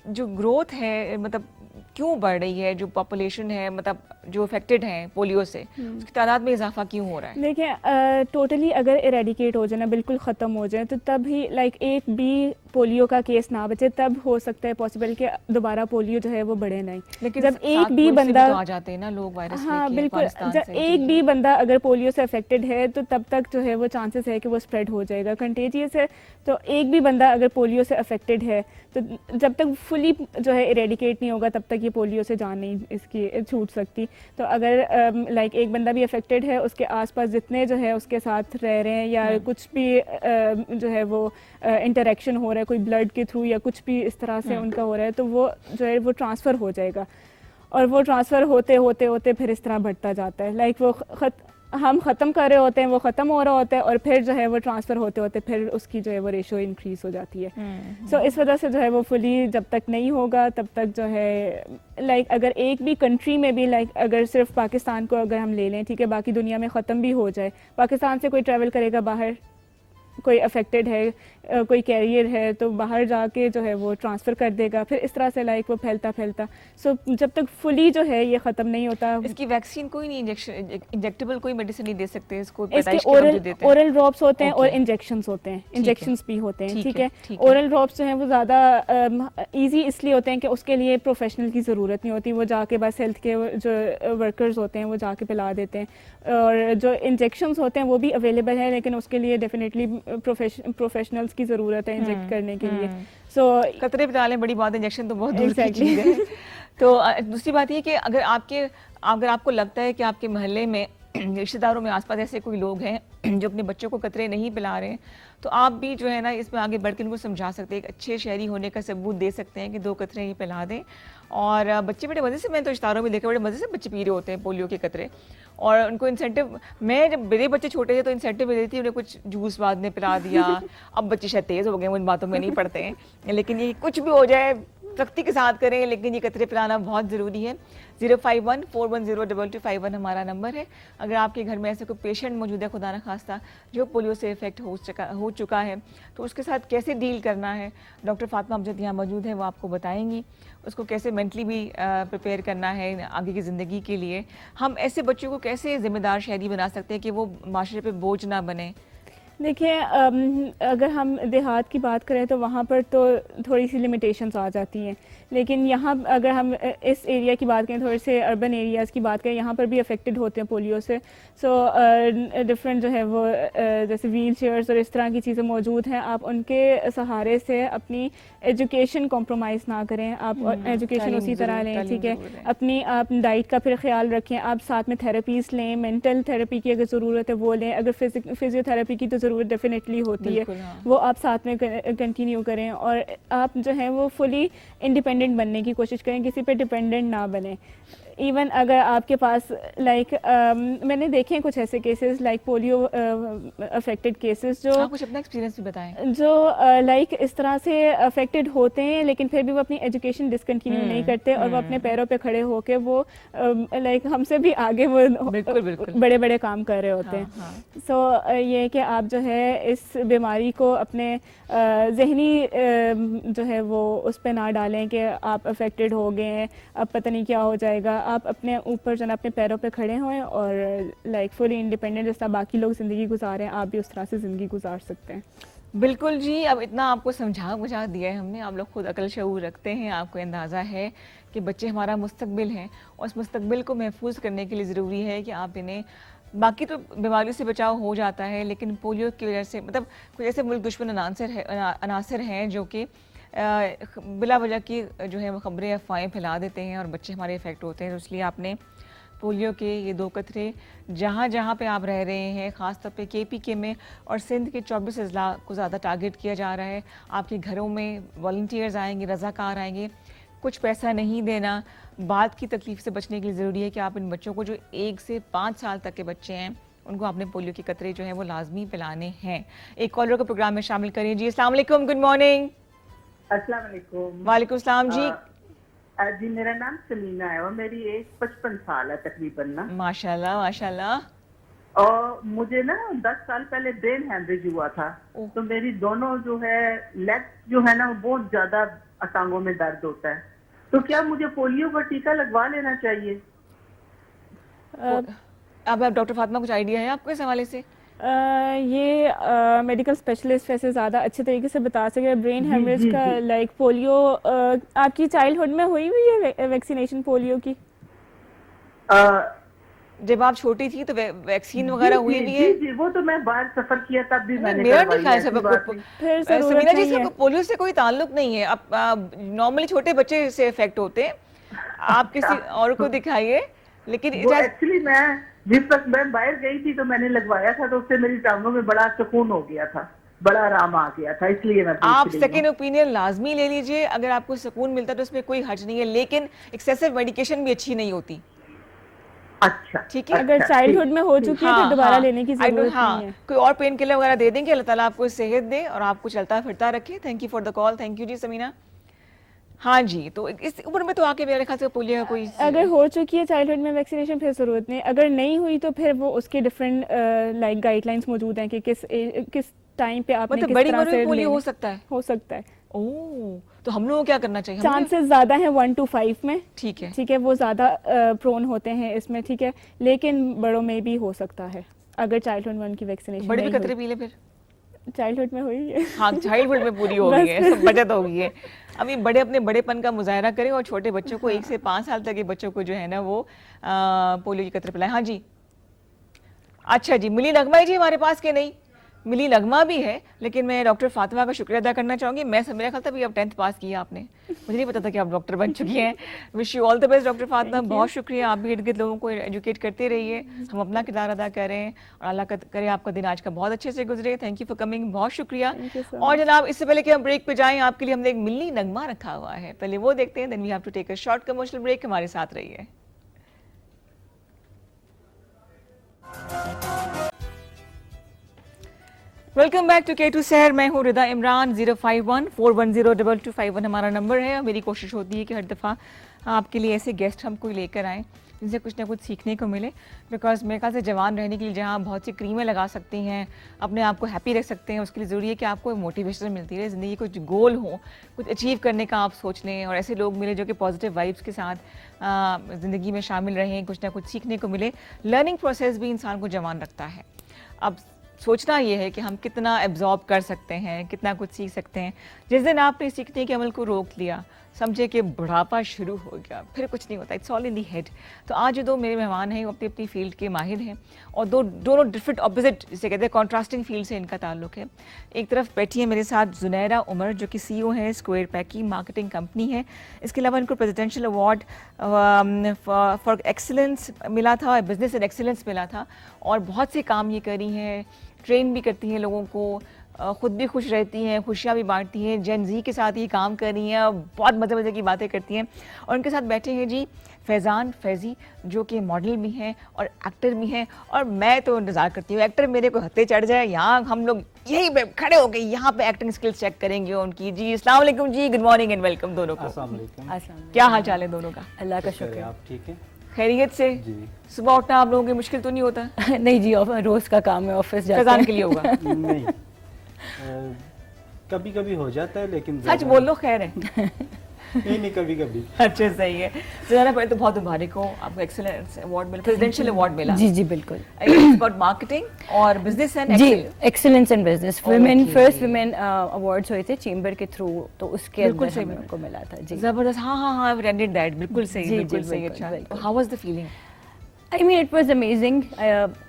जो ग्रोथ है, मतलब क्यों बढ़ रही है, जो पॉपुलेशन है, मतलब जो अफेक्टेड हैं पोलियो से, उसकी तादाद में इजाफा क्यों हो रहा है? देखिए, टोटली अगर इरेडिकेट हो जाए ना, बिल्कुल ख़त्म हो जाए, तो तब ही एक भी पोलियो का केस ना बचे, तब हो सकता है पॉसिबल कि दोबारा पोलियो जो है वो बढ़े नहीं। लेकिन जब एक भी बंदा तो आ जाते हैं ना लोग वायरस लेके, हाँ बिल्कुल, जब से एक भी बंदा अगर पोलियो से अफेक्टेड है तो तब तक जो है वो चांसेस है कि वो स्प्रेड हो जाएगा, कंटेजियस है। तो एक भी बंदा अगर पोलियो से अफेक्टेड है तो जब तक फुली जो है इरेडिकेट नहीं होगा तब तक ये पोलियो से जान नहीं इसकी छूट सकती। तो अगर एक बंदा भी अफेक्टेड है, उसके आसपास जितने जो है उसके साथ रह रहे हैं या कुछ भी जो है वो इंटरेक्शन हो रहा है, कोई ब्लड के थ्रू या कुछ भी इस तरह से उनका हो रहा है, तो वो जो है वो ट्रांसफ़र हो जाएगा, और वो ट्रांसफ़र होते होते होते फिर इस तरह बढ़ता जाता है। वो हम ख़त्म कर रहे होते हैं, वो ख़त्म हो रहा होता है, और फिर जो है वो ट्रांसफ़र होते होते फिर उसकी जो है वो रेशो इंक्रीज़ हो जाती है। सो इस वजह से जो है वो फुली जब तक नहीं होगा तब तक जो है अगर एक भी कंट्री में भी अगर सिर्फ पाकिस्तान को अगर हम ले लें, ठीक है, बाकी दुनिया में ख़त्म भी हो जाए, पाकिस्तान से कोई ट्रैवल करेगा बाहर, कोई अफेक्टेड है, कोई कैरियर है, तो बाहर जाके जो है वो ट्रांसफ़र कर देगा, फिर इस तरह से वो फैलता फैलता। सो जब तक फुली जो है ये ख़त्म नहीं होता। इसकी वैक्सीन कोई नहीं, इंजेक्टेबल कोई मेडिसिन नहीं दे सकते इसको? इसके ओरल ड्रॉप्स होते हैं और इंजेक्शंस होते हैं, इंजेक्शंस भी होते हैं, ठीक है। ओरल ड्रॉप्स जो हैं वो ज़्यादा ईजी इसलिए होते हैं कि उसके लिए प्रोफेशनल की ज़रूरत नहीं होती, वो जाके बस हेल्थ के जो वर्कर्स होते हैं वो जाके पिला देते हैं। और जो इंजेक्शंस होते हैं वो भी अवेलेबल है, लेकिन उसके लिए डेफिनेटली प्रोफेशनल्स की ज़रूरत है इंजेक्ट करने के लिए। सो कतरे पिला लें बड़ी बात, इंजेक्शन तो बहुत दूर की चीज़ है। तो दूसरी बात ये कि अगर आपको लगता है कि आपके मोहल्ले में रिश्तेदारों में आसपास ऐसे कोई लोग हैं जो अपने बच्चों को कतरे नहीं पिला रहे हैं, तो आप भी जो है ना इसमें आगे बढ़ के उनको समझा सकते हैं, एक अच्छे शहरी होने का सबूत दे सकते हैं कि 2 कतरे ये पिला दें। और बच्चे बड़े मज़े से, मैं तो इश्तारों में देखा बड़े मज़े से बच्चे पी रहे होते हैं पोलियो के कतरे, और उनको इंसेंटिव, मैं जब मेरे बच्चे छोटे थे तो इंसेंटिव मिल रही थी, उन्हें कुछ जूस बाद में पिला दिया। अब बच्चे शायद तेज़ हो गए, उन बातों में नहीं पढ़ते हैं, लेकिन ये कुछ भी हो जाए सख्ती के साथ करें, लेकिन ये कतरे पिलाना बहुत ज़रूरी है। 051-410-2251 हमारा नंबर है। अगर आपके घर में ऐसे कोई पेशेंट मौजूद है, खुदा न खास्ता, जो पोलियो से इफेक्ट हो चुका है, तो उसके साथ कैसे डील करना है, डॉक्टर फातिमा अमजद यहाँ मौजूद है, वो आपको बताएंगी। उसको कैसे मेंटली भी प्रिपेयर करना है आगे की ज़िंदगी के लिए। हम ऐसे बच्चों को कैसे ज़िम्मेदार शहरी बना सकते हैं कि वो माशरे पे बोझ ना बने। देखिए, अगर हम देहात की बात करें तो वहाँ पर तो थोड़ी सी लिमिटेशंस आ जाती हैं, लेकिन यहाँ अगर हम इस एरिया की बात करें, थोड़े से अर्बन एरियाज़ की बात करें, यहाँ पर भी अफेक्टेड होते हैं पोलियो से। सो डिफरेंट जो है वो जैसे व्हील चेयर्स और इस तरह की चीज़ें मौजूद हैं। आप उनके सहारे से अपनी एजुकेशन कॉम्प्रोमाइज़ ना करें, आप एजुकेशन उसी तरह लें, ठीक है। अपनी आप डाइट का फिर ख्याल रखें, आप साथ में थेरेपीज़ लें, मेंटल थेरेपी की अगर ज़रूरत है वो लें, अगर फिजियोथेरेपी की तो ज़रूरत डेफिनेटली होती है, हाँ। वो आप साथ में कंटिन्यू करें। और आप जो है वो फुली इंडिपेंडेंट बनने की कोशिश करें, किसी पे डिपेंडेंट ना बने। इवन अगर आपके पास मैंने देखे हैं कुछ ऐसे cases like polio affected cases जो आप कुछ अपना एक्सपीरियंस भी बताएं। जो लाइक इस तरह से अफेक्टेड होते हैं, लेकिन फिर भी वो अपनी एजुकेशन डिसकंटिन्यू नहीं करते और वो अपने पैरों पे खड़े होके वो लाइक हमसे भी आगे वो बड़े बड़े काम कर रहे होते हैं। सो ये कि आप जो है इस बीमारी को अपने जहनी जो है वो उस पर ना डालें कि आप अफेक्टेड हो गए हैं, अब पता नहीं क्या हो जाएगा। आप अपने ऊपर जो है अपने पैरों पे खड़े हों और लाइक फुली इंडिपेंडेंट जिस तरह बाकी लोग ज़िंदगी गुजारें, आप भी उस तरह से ज़िंदगी गुजार सकते हैं। बिल्कुल जी, अब इतना आपको समझा बुझा दिया है हमने। आप लोग खुद अकल शऊर रखते हैं, आपको अंदाज़ा है कि बच्चे हमारा मुस्तकबिल हैं और उस मुस्तकबिल को महफूज करने के लिए ज़रूरी है कि आप इन्हें, बाकी तो बीमारियों से बचाव हो जाता है, लेकिन पोलियो की वजह से मतलब कुछ ऐसे मुल्क दुश्मन अनासर हैं जो कि बिला वजह की जो है वो खबरें अफवाहें फैला देते हैं और बच्चे हमारे इफ़ेक्ट होते हैं। तो इसलिए आपने पोलियो के ये 2 कतरे जहाँ जहाँ पे आप रह रहे हैं, ख़ास तौर पे KPK में और सिंध के 24 अजला को ज़्यादा टारगेट किया जा रहा है। आपके घरों में वॉलंटियर्स आएंगे, रज़ाकार आएंगे, कुछ पैसा नहीं देना। बात की तकलीफ से बचने के लिए ज़रूरी है कि आप इन बच्चों को, जो 1 से 5 साल तक के बच्चे हैं, उनको आपने पोलियो के कतरे जो हैं वो लाजमी पिलाने हैं। एक कॉलर को प्रोग्राम में शामिल करिए। जी अस्सलाम वालेकुम, गुड मॉर्निंग। अस्सलाम वालेकुम। वालेकुम सलाम जी। जी मेरा नाम समीना है और मेरी एज 55 साल है तकरीबन ना। माशाल्लाह माशाल्लाह। और मुझे ना 10 साल पहले ब्रेन हैमरेज हुआ था, तो मेरी दोनों जो है लेग्स जो है ना बहुत ज्यादा टांगों में दर्द होता है। तो क्या मुझे पोलियो का टीका लगवा लेना चाहिए? अब डॉक्टर फातिमा कुछ आइडिया है आपको इस हवाले से? ये मेडिकल स्पेशलिस्ट वैसे ज़्यादा अच्छे तरीके से बता सके। ब्रेन हेमरेज का लाइक पोलियो आपकी चाइल्डहुड में हुई हुई है वैक्सीनेशन पोलियो की? जब आप छोटी थी तो वैक्सीन वगैरह हुई भी है? जी, वो तो मैं बाहर सफर किया तब भी मैंने मेरा नहीं ख्याल से फिर समीना जी से पोलियो से कोई ताल्लुक नहीं है। अब नॉर्मली छोटे बच्चे से इफेक्ट होते हैं, आप किसी और को दिखाइए। लेकिन एक्चुअली मैं जिस वक्त मैं बाहर गई थी तो मैंने लगवाया था, तो उससे मेरी टांगों में बड़ा सुकून हो गया था, बड़ा आराम आ गया था, इसलिए मैं आप सेकेंड ओपिनियन लाजमी ले लीजिए। अगर आपको सुकून मिलता है तो उसमें कोई हर्ज नहीं है, लेकिन एक्सेसिव मेडिकेशन भी अच्छी नहीं होती। अच्छा ठीक है, अगर चाइल्डहुड में हो चुकी है तो दोबारा लेने की जरूरत नहीं है। कोई और पेन किलर वगैरह दे देंगे। अल्लाह ताला आपको सेहत दे और आपको चलता फिरता रखे। Thank you for the call. Thank you ji Samina. हाँ जी, तो इस उम्र में तो आके मेरे ख्याल से पोलियो कोई अगर हो चुकी है चाइल्डहुड में वैक्सीनेशन फिर ज़रूरत नहीं। अगर नहीं हुई तो फिर वो उसके डिफरेंट लाइक गाइडलाइंस मौजूद हैं कि किस टाइम पे आपने मतलब बड़ी उम्र में पोलियो हो सकता है? हो सकता है। ओह, तो हम लोगों को क्या करना चाहिए? चांसेस ज़्यादा हैं 1 to 5 में। ठीक है, ठीक है, वो ज़्यादा प्रोन होते हैं इसमें, ठीक है, लेकिन बड़ों में भी हो सकता है अगर चाइल्डहुड में उनकी वैक्सीनेशन। बड़े भी खतरे पी ले फिर? चाइल्डहुड में हुई है। हाँ, चाइल्डहुड में पूरी हो गई है, सब बचत हो गई है। अभी बड़े अपने बड़ेपन का मुजाहरा करें और छोटे बच्चों को 1 से 5 साल तक के बच्चों को जो है ना वो पोलियो की कतरे पिलाएं। हाँ जी, अच्छा जी, मिली नगमा जी हमारे पास के नहीं? मिली नगमा भी है, लेकिन मैं डॉक्टर फातिमा का शुक्रिया अदा करना चाहूँगी। मेरा ख्याल था भी आप 10th पास किया आपने, मुझे नहीं पता था कि आप डॉक्टर बन चुकी हैं। Wish you all the best doctor Fatima, बहुत शुक्रिया। आप भी इर्द गिर्द लोगों को एजुकेट करते रहिए, हम अपना किरदार अदा करें और अल्लाह करे आपका दिन आज का बहुत अच्छे से गुजरे। थैंक यू फॉर कमिंग, बहुत शुक्रिया। और जनाब, इससे पहले कि हम ब्रेक पे जाएं, आपके लिए हमने एक मिली नगमा रखा हुआ है, पहले वो देखते हैं, then we have to take a short commercial break. हमारे साथ रहिए। वेलकम बैक टू K2 शहर। मैं हूँ रिदा इमरान। 05141022251 हमारा नंबर है और मेरी कोशिश होती है कि हर दफ़ा आपके लिए ऐसे गेस्ट हम कोई लेकर आएँ जिनसे कुछ ना कुछ सीखने को मिले। बिकॉज मेरे ख्याल से जवान रहने के लिए जहाँ बहुत सी क्रीमें लगा सकती हैं, अपने आप को हैप्पी रख सकते हैं, उसके लिए ज़रूरी है कि आपको मोटिवेशन मिलती रहे, ज़िंदगी कुछ गोल हो, कुछ अचीव करने का आप सोच लें और ऐसे लोग मिले जो कि पॉजिटिव वाइब्स के साथ ज़िंदगी में शामिल रहें, कुछ ना कुछ सीखने को मिले। लर्निंग प्रोसेस भी इंसान को जवान रखता है। अब सोचना ये है कि हम कितना एब्जॉर्ब कर सकते हैं, कितना कुछ सीख सकते हैं। जिस दिन आपने सीखने के अमल को रोक लिया, समझे कि बुढ़ापा शुरू हो गया, फिर कुछ नहीं होता, it's all in the head. तो आज जो दो मेरे मेहमान हैं वो अपनी अपनी फील्ड के माहिर हैं और दोनों डिफरेंट ऑपोजिट जिसे कहते हैं कॉन्ट्रास्टिंग फील्ड से इनका ताल्लुक है। एक तरफ बैठी है मेरे साथ ज़ुनैरा उमर जो कि CEO है स्क्वायर पैक की मार्केटिंग कंपनी है। इसके अलावा इनको प्रेसिडेंशियल अवार्ड फॉर एक्सीलेंस मिला था, बिजनेस एंड एक्सीलेंस मिला था और बहुत से काम ये करी हैं, ट्रेन भी करती हैं लोगों को, खुद भी खुश रहती हैं, खुशियाँ भी बांटती हैं, जेन जी के साथ ये काम कर रही हैं, बहुत मज़े मज़े की बातें करती हैं। और उनके साथ बैठे हैं जी फैज़ान फैज़ी जो कि मॉडल भी हैं और एक्टर भी हैं। और मैं तो इंतज़ार करती हूँ एक्टर मेरे को हत्ते चढ़ जाए, यहाँ हम लोग यहीं पे खड़े हो गए, यहाँ पे एक्टिंग स्किल्स चेक करेंगे उनकी। जी अस्सलाम वालेकुम जी, गुड मॉर्निंग एंड वेलकम दोनों को। अस्सलाम वालेकुम। क्या हाल चाल है दोनों का? अल्लाह का शुक्र। आप ठीक हैं? खैरियत से? जी। सुबह उठना आप लोगों की मुश्किल तो नहीं होता? नहीं जी, रोज का काम है, ऑफिस जाते फैज़ान हैं। के लिए होगा? नहीं, कभी कभी हो जाता है लेकिन सच बोल लो, खैर है। नहीं कभी कभी। अच्छा सही है। ज़रा पहले तो बहुत मुबारक हो, आपको एक्सीलेंस अवार्ड मिला, प्रेसिडेंशियल अवार्ड मिला। जी जी बिल्कुल। अबाउट मार्केटिंग और बिजनेस एंड जी, excellence in business, women Okay. First women awards हुए थे चेंबर के थ्रू, तो उसके बिल्कुल अंदर सही हमें बात। उनको मिला था। जी, जबरदस्त। हाँ हाँ हाँ, रेंडेड दैट, बिल्कुल सही, जी, बिल्कुल जी, सही। बिल्कुल, अच्छा, बिल्कुल। How was the feeling? I mean it was amazing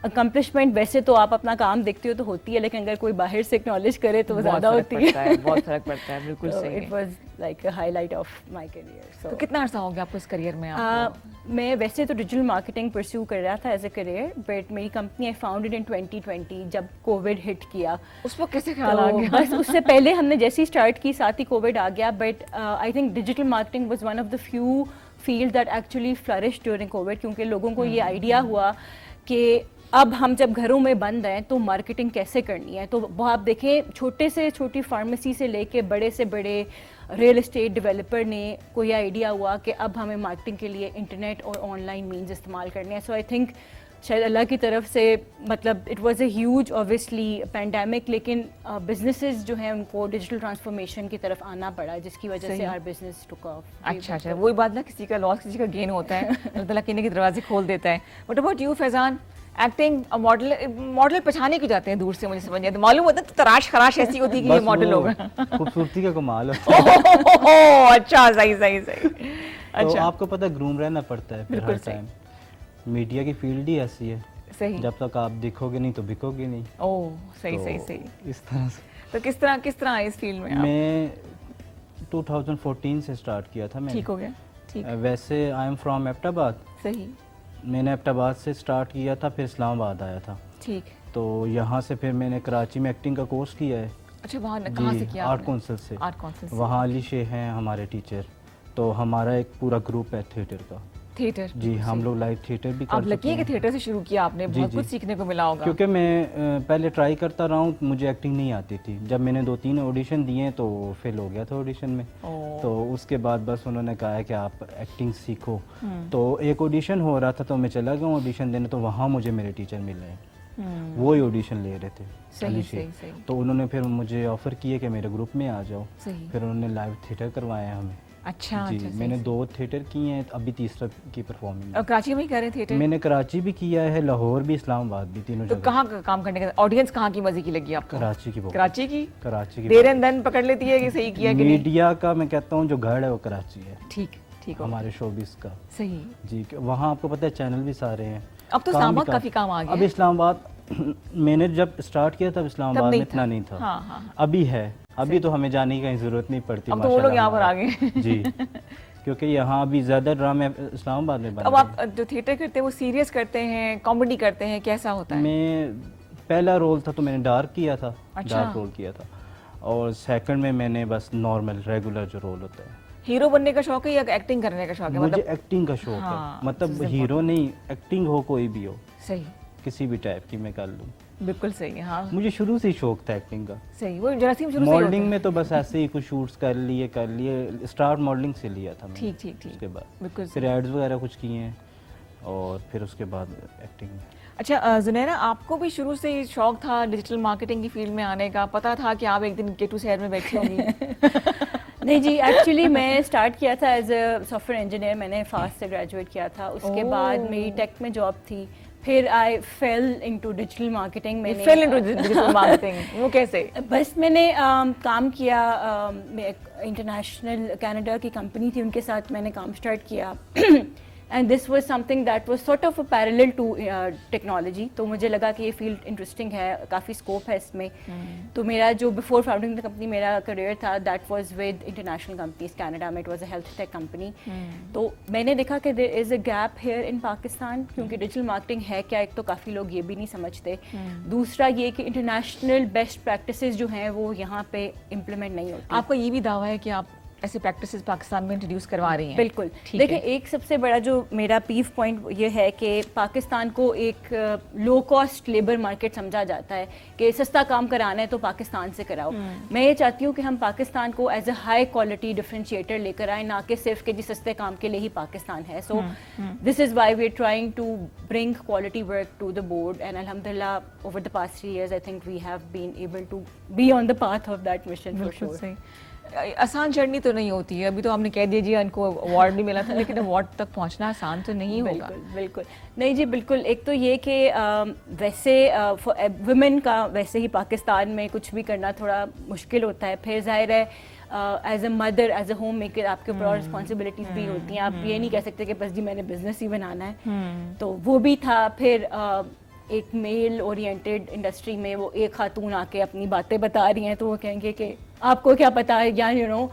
accomplishment. वैसे तो आप अपना काम देखते हो तो होती है, लेकिन अगर कोई बाहर से एक्नॉलेज करे तो वो बहुत ज़्यादा फर्क होती पड़ता है। बहुत फर्क पड़ता है, बिल्कुल सही इट है। Was like a highlight of my career. तो कितना अर्सा हो गया आपको इस करियर में? आपको मैं वैसे तो डिजिटल मार्केटिंग परस्यू कर रहा था एज अ करियर, बट मेरी कंपनी आई फाउंडेड इन 2020 जब कोविड हिट किया। उस वक्त कैसे ख्याल आ तो गया? बस उससे पहले हमने जैसे ही स्टार्ट की साथ ही कोविड आ गया। But I think digital marketing was one of the few field that actually flourish during Covid, क्योंकि लोगों को ये आइडिया हुआ कि अब हम जब घरों में बंद हैं तो मार्केटिंग कैसे करनी है। तो वो आप देखें, छोटे से छोटी फार्मेसी से लेके बड़े से बड़े रियल एस्टेट डेवलपर ने कोई आइडिया हुआ कि अब हमें मार्केटिंग के लिए इंटरनेट और ऑनलाइन मीन्स इस्तेमाल करने हैं। सो आई थिंक शायद अल्लाह की तरफ से, मतलब it was a huge obviously pandemic, लेकिन बिजनेसेस जो हैं उनको डिजिटल ट्रांसफॉर्मेशन की तरफ आना पड़ा, जिसकी वजह सही। से आवर बिजनेस टुक ऑफ। अच्छा अच्छा, वही बात ना, किसी का लॉस किसी का गेन होता है, अल्लाह ताला कहने के दरवाजे खोल देता है। What about you Faizan? Acting model पहचाने क्यों जाते हैं दूर से? मुझे समझ नहीं आता, मालूम होता है तो तराश खराश ऐसी होती है कि ये बस मॉडल वो होगा। खूबसूरती का कमाल है। ओह अच्छा, सही सही सही। तो अच्छा आपको पता है ग्रूम रहना पड़ता है फिर बिल्कुल हर सही। टाइम। मीडिया की फील्ड ही ऐसी है, सही। जब तक आप दिखोगे नहीं तो बिकोगे नहीं। ओह सही तो सही सही। इस तरह से तो किस तरह आए इस फील्ड में आप? मैं 2014 से स्टार्ट किया था मैंने। ठीक हो गया, ठीक, वैसे आई एम फ्रॉम एबटाबाद। सही, मैंने एबटाबाद से स्टार्ट किया था, फिर इस्लामाबाद आया था। ठीक। तो यहाँ से फिर मैंने कराची में एक्टिंग का कोर्स किया है। अच्छा, वहाँ कहाँ से किया? आर्ट काउंसिल से। आर्ट काउंसिल से। वहाँ अली शेख हैं हमारे टीचर। तो हमारा एक पूरा ग्रुप है थिएटर का। थिएटर? जी, हम लोग लाइव थिएटर भी आप कर लकी सकते है कि हैं। थिएटर से शुरू किया आपने, जी, बहुत जी। कुछ सीखने को मिला होगा। क्योंकि मैं पहले ट्राई करता रहा हूँ, मुझे एक्टिंग नहीं आती थी। जब मैंने 2-3 ऑडिशन दिए तो फेल हो गया था ऑडिशन में। ओह। तो उसके बाद बस उन्होंने कहा है कि आप एक्टिंग सीखो। तो एक ऑडिशन हो रहा था तो मैं चला गया ऑडिशन देने, तो वहाँ मुझे मेरे टीचर मिले। वो ही ऑडिशन ले रहे थे, सही, अली सही, शेख। सही। तो उन्होंने फिर मुझे ऑफर किए कि मेरे ग्रुप में आ जाओ। सही। फिर उन्होंने लाइव थिएटर करवाया हमें। अच्छा जी, अच्छा, सही, मैंने सही। 2 थिएटर किए हैं, अभी तीसरा की परफॉर्मेंस। और कराची में ही कर रहे थिएटर? मैंने कराची भी किया है, लाहौर भी, इस्लामाबाद भी, तीनों तो जगह। कहाँ का काम करने का ऑडियंस कहाँ की मजे की लगी आपको? कराची की बहुत। कराची की? कराची की देर एंड दन पकड़ लेती है कि सही किया कि नहीं? मीडिया का मैं कहता हूँ जो घर है वो कराची है, ठीक ठीक हो, हमारे शोबिस का। सही। जी, वहाँ आपको पता है चैनल भी सारे हैं। अब तो काम भी इस्लामाबाद काफी काम आ गया अब है। इस्लामाबाद मैंने जब स्टार्ट किया तब इस्लामाबाद में नहीं इतना था। नहीं था। हाँ, हाँ, हाँ। अभी है, अभी तो हमें जाने की कहीं जरूरत नहीं पड़ती। अब तो वो लोग यहाँ पर आ माशाल्लाह गए। जी, क्योंकि यहाँ अभी ज्यादा ड्रामे इस्लामाबाद में बन अब रहे आप जो थिएटर करते हैं वो सीरियस करते हैं, कॉमेडी करते हैं, कैसा होता हैं। है? मैं पहला रोल था तो मैंने डार्क किया था। अच्छा। डार्क रोल किया था, और सेकंड में मैंने बस नॉर्मल रेगुलर जो रोल होता है। हीरो बनने का शौक है या एक्टिंग करने का शौक है? मुझे मतलब एक्टिंग का शौक हाँ, है, मतलब सबसे हीरो नहीं, एक्टिंग हो कोई भी हो। सही। किसी भी टाइप की मैं कर लूँ। बिल्कुल सही है। हाँ मुझे शुरू से ही शौक था एक्टिंग का। सही, वो जरासीम शुरू से ही होता मॉडलिंग है। में तो बस ऐसे ही कुछ शूट्स कर लिए, स्टार्ट मॉडलिंग से लिया था मैंने। ठीक ठीक ठीक, उसके बाद बिल्कुल फिर सही। एड्स वगैरह कुछ किए हैं और फिर उसके बाद एक्टिंग में। अच्छा जुनैरा, आपको भी शुरू से ही शौक था डिजिटल मार्केटिंग की फील्ड में आने का? पता था कि आप एक दिन K2 शहर में बैठी होंगी? नहीं जी, एक्चुअली मैं स्टार्ट किया था एज अ सॉफ्टवेयर इंजीनियर, मैंने फास्ट से ग्रेजुएट किया था। उसके बाद मेरी टेक में जॉब थी, फिर आई फेल इनटू डिजिटल मार्केटिंग। मैंने फेल इनटू डिजिटल मार्केटिंग, वो कैसे? बस मैंने काम किया, इंटरनेशनल कनाडा की कंपनी थी, उनके साथ मैंने काम स्टार्ट किया and this was something that was sort of a parallel to technology. तो मुझे लगा कि ये फील्ड इंटरेस्टिंग है, काफ़ी स्कोप है इसमें। तो मेरा जो बिफोर फाउंडिंग द कंपनी मेरा करियर था that was with international companies Canada में, it was a health tech company. तो मैंने देखा कि there is a gap here in Pakistan, क्योंकि डिजिटल मार्केटिंग है क्या, एक तो काफ़ी लोग ये भी नहीं समझते, दूसरा ये कि इंटरनेशनल बेस्ट प्रैक्टिसेस जो हैं वो यहाँ पे इम्प्लीमेंट नहीं होती। आपका ये भी दावा है कि आप ऐसे प्रैक्टिसेस पाकिस्तान में इंट्रोड्यूस करवा रही हैं? बिल्कुल। ठीक देखिए, है। एक सबसे बड़ा जो मेरा पीव पॉइंट ये है कि पाकिस्तान को एक लो कॉस्ट लेबर मार्केट समझा जाता है कि सस्ता काम कराना है तो पाकिस्तान से कराओ। मैं ये चाहती हूँ कि हम पाकिस्तान को as a high quality differentiator लेकर आए, ना कि सिर्फ कि जी सस्ते काम के लिए ही पाकिस्तान है। So this is why we are trying to bring quality work to the board and अल्हम्दुलिल्लाह over the past 3 years I think we have been able to be on the path of that mission for बिल्कुल sure. सही। आसान journey तो नहीं होती है, अभी तो आपने कह दिया जी इनको अवार्ड भी मिला था, लेकिन अवार्ड तक पहुंचना आसान तो नहीं होगा। बिल्कुल बिल्कुल नहीं जी, बिल्कुल। एक तो ये कि वैसे वुमेन का वैसे ही पाकिस्तान में कुछ भी करना थोड़ा मुश्किल होता है, फिर जाहिर है as a mother, as a homemaker आपके ऊपर और रिस्पॉन्सिबिलिटीज भी होती हैं। आप ये नहीं कह सकते कि बस जी मैंने बिजनेस ही बनाना है, तो वो भी था। फिर एक मेल ओरिएंटेड इंडस्ट्री में वो एक खातून आके अपनी बातें बता रही हैं, तो वो कहेंगे कि आपको क्या पता है, या you know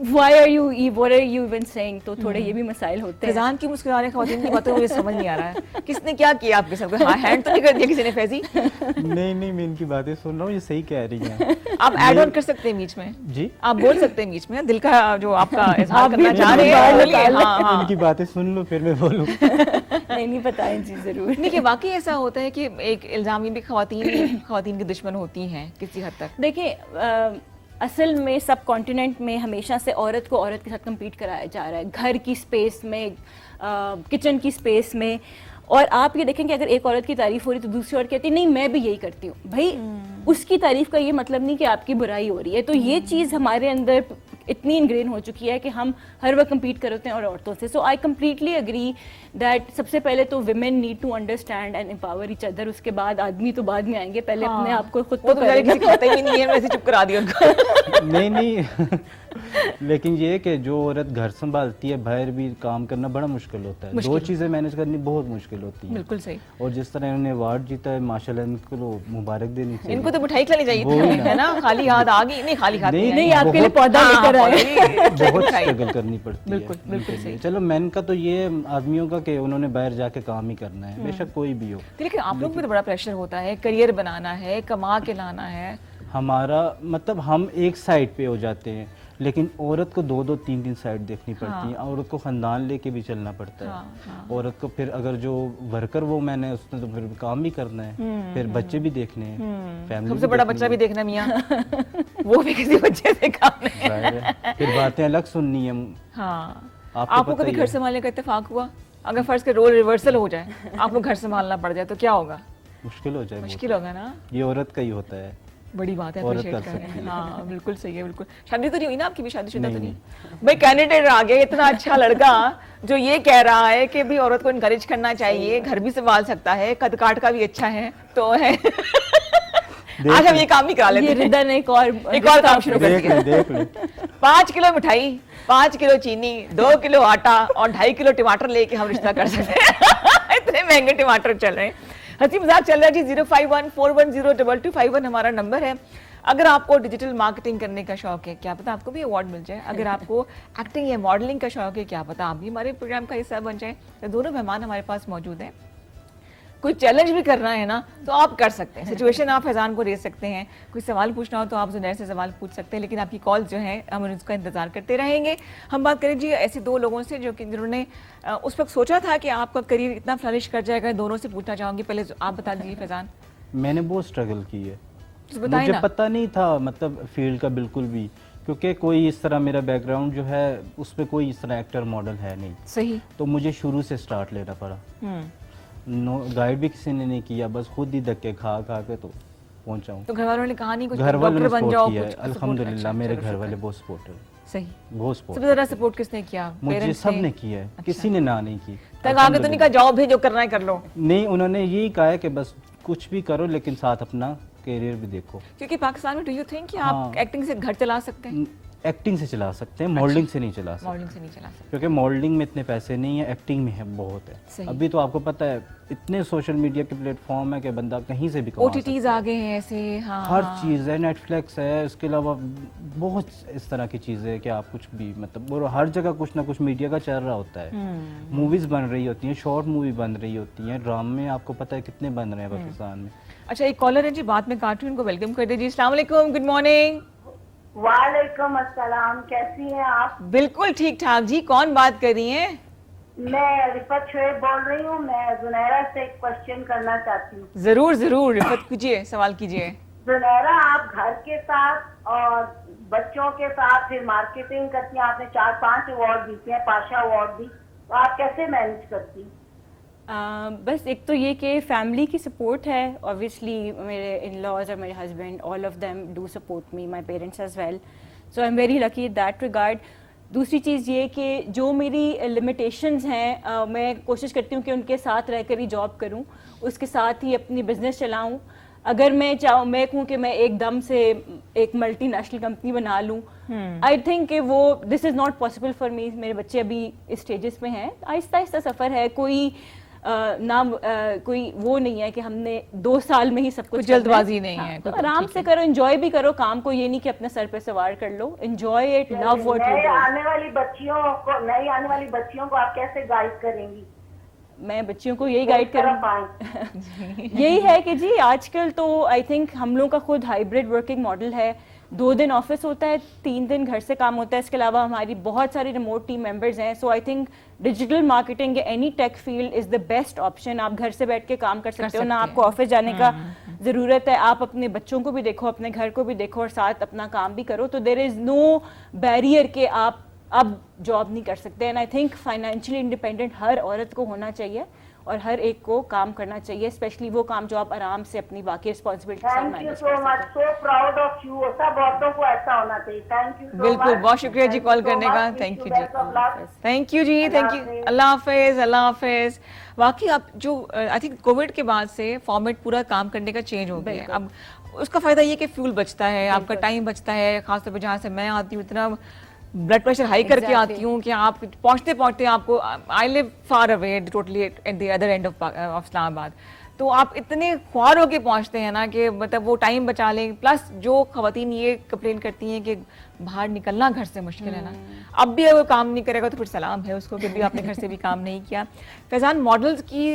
why are you what are you even saying. तो थोड़े ये भी मसाइल होते हैं। फैजान की मुस्कुराने खवातीन की बातें मुझे समझ नहीं आ रहा है, किसने क्या किया आपके साथ? हाँ, हैंड तो नहीं कर दिया किसी ने फैजी? नहीं, मैं इनकी बातें सुन रहा हूँ, ये सही कह रही हैं। आप ऐड ऑन कर सकते हैं बीच में, जी आप बोल सकते हैं बीच में, दिल का जो आपका इजहार आप भी करना चाह रहे बाहर हैं बोलिए। निकाल लें। हाँ हाँ, इनकी बातें सुन लो फिर मैं बोलूँ। नहीं बताएं जी जरूर। नहीं कि वाकई ऐसा होता है कि एक इल्जाम ये भी खवातीन की दुश्मन होती हैं किसी हद तक। देखिए, असल में सब कॉन्टिनेंट में हमेशा से औरत को औरत के साथ compete कराया जा रहा है, घर की स्पेस में, किचन की स्पेस में। और आप ये देखें कि अगर एक औरत की तारीफ हो रही तो दूसरी औरत कहती है नहीं मैं भी यही करती हूँ। भाई उसकी तारीफ का ये मतलब नहीं कि आपकी बुराई हो रही है। तो ये चीज़ हमारे अंदर इतनी इनग्रेन हो चुकी है कि हम हर वक्त compete करते हैं और औरतों से। So I completely agree that सबसे पहले तो women need to understand and empower each other, उसके बाद आदमी तो बाद में आएंगे, पहले अपने आप को खुद वो तो बेचारे करेगा। किसी खाते ही नहीं है, वैसे चुप करा दिया उनको। नहीं लेकिन ये कि जो औरत घर संभालती है बाहर भी काम करना बड़ा मुश्किल होता है। दो चीज़ें मैनेज करनी बहुत मुश्किल होती हैं। बिल्कुल सही। और जिस तरह इन्होंने अवार्ड जीता है माशाल्लाह, इनको तो मुबारक देनी चाहिए। इनको तो मिठाई खिलानी चाहिए वो थी, ही ना। है ना? खाली हाथ आ गई नहीं, खाली हाथ नहीं, नहीं, आपके लिए बहुत- पौधा हाँ, लेकर आए। बहुत मिठाई। स्ट्रगल करनी पड़ती है बिल्कुल, बिल्कुल इनके लिए। सही। चलो मैन का तो ये आदमियों का कि उन्होंने बाहर जाके काम ही करना है, बेशक कोई भी हो। लेकिन आप लोग को तो बड़ा प्रेशर होता है, करियर बनाना है, कमा के लाना है। हमारा मतलब हम एक साइड पे हो जाते हैं, लेकिन औरत को 2-2 3-3 साइड देखनी पड़ती है। औरत को खानदान लेके भी चलना पड़ता है। हाँ। औरत को फिर अगर जो वर्कर वो मैंने उसने तो फिर काम भी करना है, फिर बच्चे भी देखने हैं, फैमिली सबसे बड़ा बच्चा भी देखना मियाँ, वो भी किसी बच्चे से काम है। जाहिर है। फिर बातें अलग सुननी है। हाँ, आपको आपको पता कभी ही घर है। संभालने का इत्तेफाक हुआ? अगर फर्ज के रोल रिवर्सल हो जाए, आपको घर संभालना पड़ जाए तो क्या होगा? मुश्किल हो जाए मुश्किल होगा ना? बहुत। ये औरत का ही होता है। बड़ी बात है, औरत appreciate कर कर रहे हैं। सकती है। हाँ बिल्कुल सही है, बिल्कुल। शादी तो नहीं हुई ना आपकी भी? शादीशुदा तो नहीं, नहीं? भाई कैंडिडेट आ गया इतना अच्छा लड़का जो ये कह रहा है कि भी औरत को इनकरेज करना चाहिए, घर भी संभाल सकता है, कद काट का भी अच्छा है, तो है। आज हम ये काम भी करा ये लेते हैं, रिदा ने एक और काम शुरू कर दिया। देख ले 5 किलो मिठाई, 5 किलो चीनी, 2 किलो आटा और 2.5 किलो टमाटर लेके हम रिश्ता कर सकते हैं। इतने महंगे टमाटर चल रहे हैं। हंसी मजाक चल रहा है जी। 05141022251 हमारा नंबर है। अगर आपको डिजिटल मार्केटिंग करने का शौक है, क्या पता आपको भी अवार्ड मिल जाए। अगर आपको एक्टिंग या मॉडलिंग का शौक है, क्या पता आप भी हमारे प्रोग्राम का हिस्सा बन जाए। तो दोनों मेहमान हमारे पास मौजूद हैं। कोई चैलेंज भी करना है ना तो आप कर सकते हैं, सिचुएशन आप फैजान को दे सकते हैं, कोई सवाल पूछना हो तो आप जुनैर से सवाल पूछ सकते हैं, लेकिन आपकी कॉल जो है हम उसका इंतजार करते रहेंगे। हम बात करें जी ऐसे दो लोगों से जो कि जिन्होंने उस वक्त सोचा था कि आपका करियर इतना फ्लरिश कर जाएगा, दोनों से पूछना चाहूँगी। पहले आप बता दीजिए फैजान। मैंने बहुत स्ट्रगल की है, तो बताएं मुझे ना। पता नहीं था मतलब फील्ड का बिल्कुल भी, क्योंकि कोई इस तरह मेरा बैकग्राउंड जो है उस पर कोई इस तरह एक्टर मॉडल है नहीं, सही। तो मुझे शुरू से स्टार्ट लेना पड़ा। नो गाइड भी किसी ने नहीं किया, बस खुद ही धक्के खा खा के तो पहुंचा हूँ। तो घर वालों ने कहा नहीं कुछ घर वालों डॉक्टर ने बन सपोर्ट जाओ किया है, कुछ? अल्हम्दुलिल्लाह अच्छा, मेरे चलो घर शुक्र वाले है। बहुत सपोर्टर, सही। बहुत सपोर्ट। सबसे ज्यादा सपोर्ट किसने किया? मुझे पेरेंट्स सब ने किया है, किसी ने ना नहीं की। तक आगे तो नहीं कहा जॉब भी जो करना है कर लो? नहीं, उन्होंने यही कहा है कि बस कुछ भी करो लेकिन साथ अपना करियर भी देखो। क्योंकि पाकिस्तान में डू यू थिंक कि आप हाँ। एक्टिंग से घर चला सकते हैं? एक्टिंग से चला सकते हैं, मॉडलिंग से नहीं चला सकते, मॉडलिंग से नहीं चला सकते। क्योंकि मॉडलिंग में इतने पैसे नहीं है, एक्टिंग में है बहुत सही। है। अभी तो आपको पता है इतने सोशल मीडिया के प्लेटफॉर्म है कि बंदा कहीं से भी कमा सकता ओटीटीज आ गए हैं ऐसे, हाँ है। हर हाँ। चीज़ है, नेटफ्लिक्स है, इसके अलावा बहुत इस तरह की चीज़ें हैं कि आप कुछ भी मतलब, और हर जगह कुछ ना कुछ मीडिया का चल रहा होता है। मूवीज़ बन रही होती हैं, शॉर्ट मूवी बन रही होती हैं, ड्रामे आपको पता है कितने बन रहे हैं पाकिस्तान में। अच्छा, एक कॉलर है जी, बात में काट रही हूं, उनको वेलकम कर दीजिए। अस्सलाम वालेकुम, गुड मॉर्निंग। वालेकुम अस्सलाम, कैसी हैं आप? बिल्कुल ठीक ठाक जी, कौन बात कर रही हैं? मैं रिफत शोएब बोल रही हूँ। मैं जुनैरा से एक क्वेश्चन करना चाहती हूँ। जरूर जरूर, रिफत कीजिए, सवाल कीजिए। जुनैरा, आप घर के साथ और बच्चों के साथ फिर मार्केटिंग करती हैं, आपने 4-5 अवार्ड जीते हैं, पाशा अवार्ड भी, तो आप कैसे मैनेज करती हैं? बस एक तो ये कि फैमिली की सपोर्ट है, ऑब्वियसली मेरे इन लॉज और मेरे husband all of them do support me, my parents as well, so I am very lucky in that regard. दूसरी चीज़ ये कि जो मेरी लिमिटेशंस हैं, मैं कोशिश करती हूँ कि उनके साथ रहकर ही जॉब करूँ, उसके साथ ही अपनी बिजनेस चलाऊँ। अगर मैं चाहूँ, मैं कहूँ कि मैं एकदम से एक मल्टीनेशनल कंपनी बना लूँ, आई थिंक कि वो this is not possible for me. मेरे बच्चे अभी इस स्टेजेस में हैं, आहिस्ता आहिस्ता सफ़र है, कोई कोई वो नहीं है कि हमने 2 साल में ही सब कुछ जल्दबाजी नहीं है। तो आराम से करो, एंजॉय भी करो काम को, ये नहीं कि अपने सर पे सवार कर लो, enjoy it, love what you नई डू। आने वाली बच्चियों को आप कैसे गाइड करेंगी? मैं बच्चियों को यही गाइड किस तरह करूँ, पाएं? यही है कि जी आजकल तो आई थिंक हम लोग का खुद हाइब्रिड वर्किंग मॉडल है, 2 दिन ऑफिस होता है, 3 दिन घर से काम होता है। इसके अलावा हमारी बहुत सारी रिमोट टीम मेंबर्स हैं, सो आई थिंक डिजिटल मार्केटिंग या any tech field is the best option. आप घर से बैठ के काम कर सकते हो ना, आपको ऑफिस जाने का ज़रूरत है, आप अपने बच्चों को भी देखो, अपने घर को भी देखो और साथ अपना काम भी करो, तो देर इज़ नो बैरियर कि आप अब जॉब नहीं कर सकते। And I think financially independent हर औरत को होना चाहिए और हर एक को काम करना चाहिए, स्पेशली वो काम जो आप आराम से अपनी बाकी रिस्पॉन्सिबिलिटी के साथ थैंक यू मैनेज सो कर मच, सकते हैं। So proud of you. सब औरतों को ऐसा होना चाहिए। Thank you so much. बिल्कुल, बहुत शुक्रिया जी कॉल करने का, थैंक यू जी, थैंक यू जी, थैंक यू, अल्लाह हाफिज, अल्लाह हाफिज। वाकई आप जो आई थिंक कोविड के बाद से फॉर्मेट पूरा काम करने का चेंज हो गया है। अब उसका फायदा ये कि फ्यूल बचता है, आपका टाइम बचता है, खासतौर पर जहाँ से मैं आती हूँ इतना ब्लड प्रेशर हाई करके आती हूँ कि आप पहुँचते पहुँचते आपको, I live far away totally at the other end of Islamabad, तो आप इतने ख्वार होके पहुँचते हैं ना कि मतलब वो टाइम बचा लें। प्लस जो खवातीन ये कंप्लेन करती हैं कि बाहर निकलना घर से मुश्किल है ना, अब भी अगर काम नहीं करेगा तो फिर सलाम है उसको कि भी आपने घर से भी काम नहीं किया। फैजान, मॉडल्स की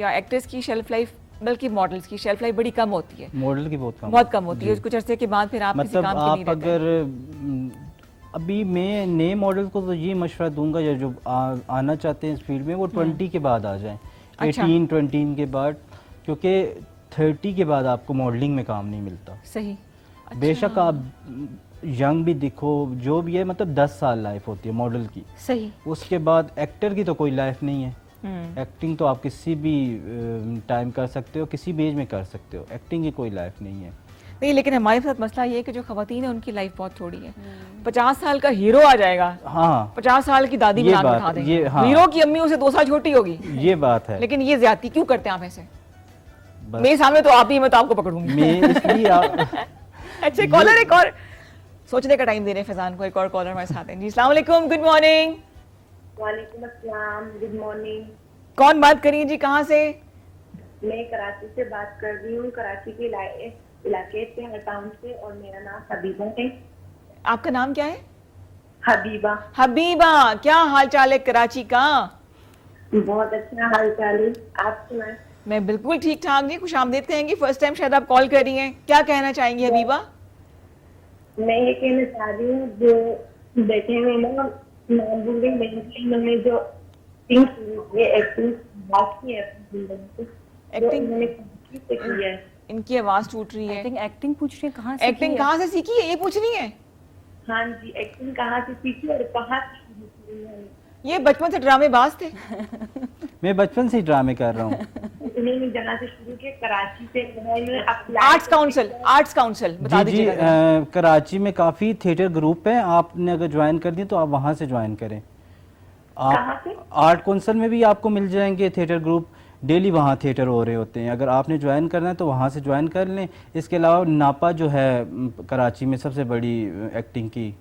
या एक्टर्स की शेल्फ लाइफ, बल्कि मॉडल्स की शेल्फ लाइफ बड़ी कम होती है, मॉडल की बहुत कम होती है, कुछ अरसे के बाद फिर आप किसी मतलब काम के नहीं आप रहते हैं। अगर अभी मैं नए मॉडल को तो ये मशवरा दूंगा या जो आना चाहते हैं इस फील्ड में, वो 20 के बाद आ जाएं, अच्छा। 18-20 के बाद, क्योंकि 30 के बाद आपको मॉडलिंग में काम नहीं मिलता। सही। बेशक आप यंग भी दिखो, जो भी है, मतलब 10 साल लाइफ होती है मॉडल की, सही। उसके बाद एक्टर की तो कोई लाइफ नहीं है। एक्टिंग तो आप किसी भी टाइम कर सकते हो, किसी भी एज में कर सकते हो, एक्टिंग की कोई लाइफ नहीं है। नहीं, लेकिन हमारे साथ मसला ये है कि जो खवातीन है उनकी लाइफ बहुत थोड़ी है। 50 साल का हीरो आ जाएगा, हाँ, 50 साल की दादी ये मिलान बात- बिठा देंगे, ये, हाँ। हीरो की अम्मी उसे 2 साल छोटी होगी, ये बात है। लेकिन ये ज्यादती क्यों करते हैं आप ऐसे? बस मेरे सामने तो आप ही, मैं तो आपको पकड़ूंगी। मैं इसलिए अच्छा, कॉलर एक और सोचने का टाइम दे रहे हैं फैजान को, एक और कॉलर हमारे साथ हैं जी। अस्सलाम वालेकुम, गुड मॉर्निंग। वालेकुम अस्सलाम, गुड मॉर्निंग। कौन बात करिए जी, कहाँ से? मैं कराची से बात कर रही हूँ, कराची के इलाके से, हर टाउन से, और मेरा नाम हबीबा है। आपका नाम क्या है? हबीबा। हबीबा, क्या हाल चाल है कराची का? बहुत अच्छा हाल चाल है, आप सुनाएं। मैं बिल्कुल ठीक ठाक जी, खुश आमदीद कहेंगी। फर्स्ट टाइम शायद आप कॉल कर रही हैं, क्या कहना चाहेंगी हबीबा? मैं ये कहना चाह रही हूँ, जो बैठे हुए ना नागुंडे इन्होंने जो एक्टिंग बात की है अपनी जिंदगी से, एक्टिंग उन्होंने किया है। इनकी आवाज टूट रही है। एक्टिंग एक्टिंग पूछ रही है, कहाँ से एक्टिंग कहाँ से सीखी है ये पूछ रही है? हाँ जी, एक्टिंग कहाँ से सीखी और कहाँ से शुरू की है? ये बचपन से ड्रामेबाज थे? मैं बचपन से ही ड्रामे कर रहा हूँ। उन्होंने जहाँ से शुरू किया कराची से, उन्होंने आर्ट्स काउंसिल, आर्ट्स काउंसिल बता जी जी, दीजिएगा। कराची में काफ़ी थिएटर ग्रुप हैं, आपने अगर ज्वाइन कर दिए तो आप वहाँ से ज्वाइन करें। कहाँ आप से? आर्ट काउंसिल में भी आपको मिल जाएंगे थिएटर ग्रुप, डेली वहाँ थिएटर हो रहे होते हैं। अगर आपने ज्वाइन करना है तो वहाँ से ज्वाइन कर लें। इसके अलावा नापा जो है कराची में सबसे बड़ी एक्टिंग की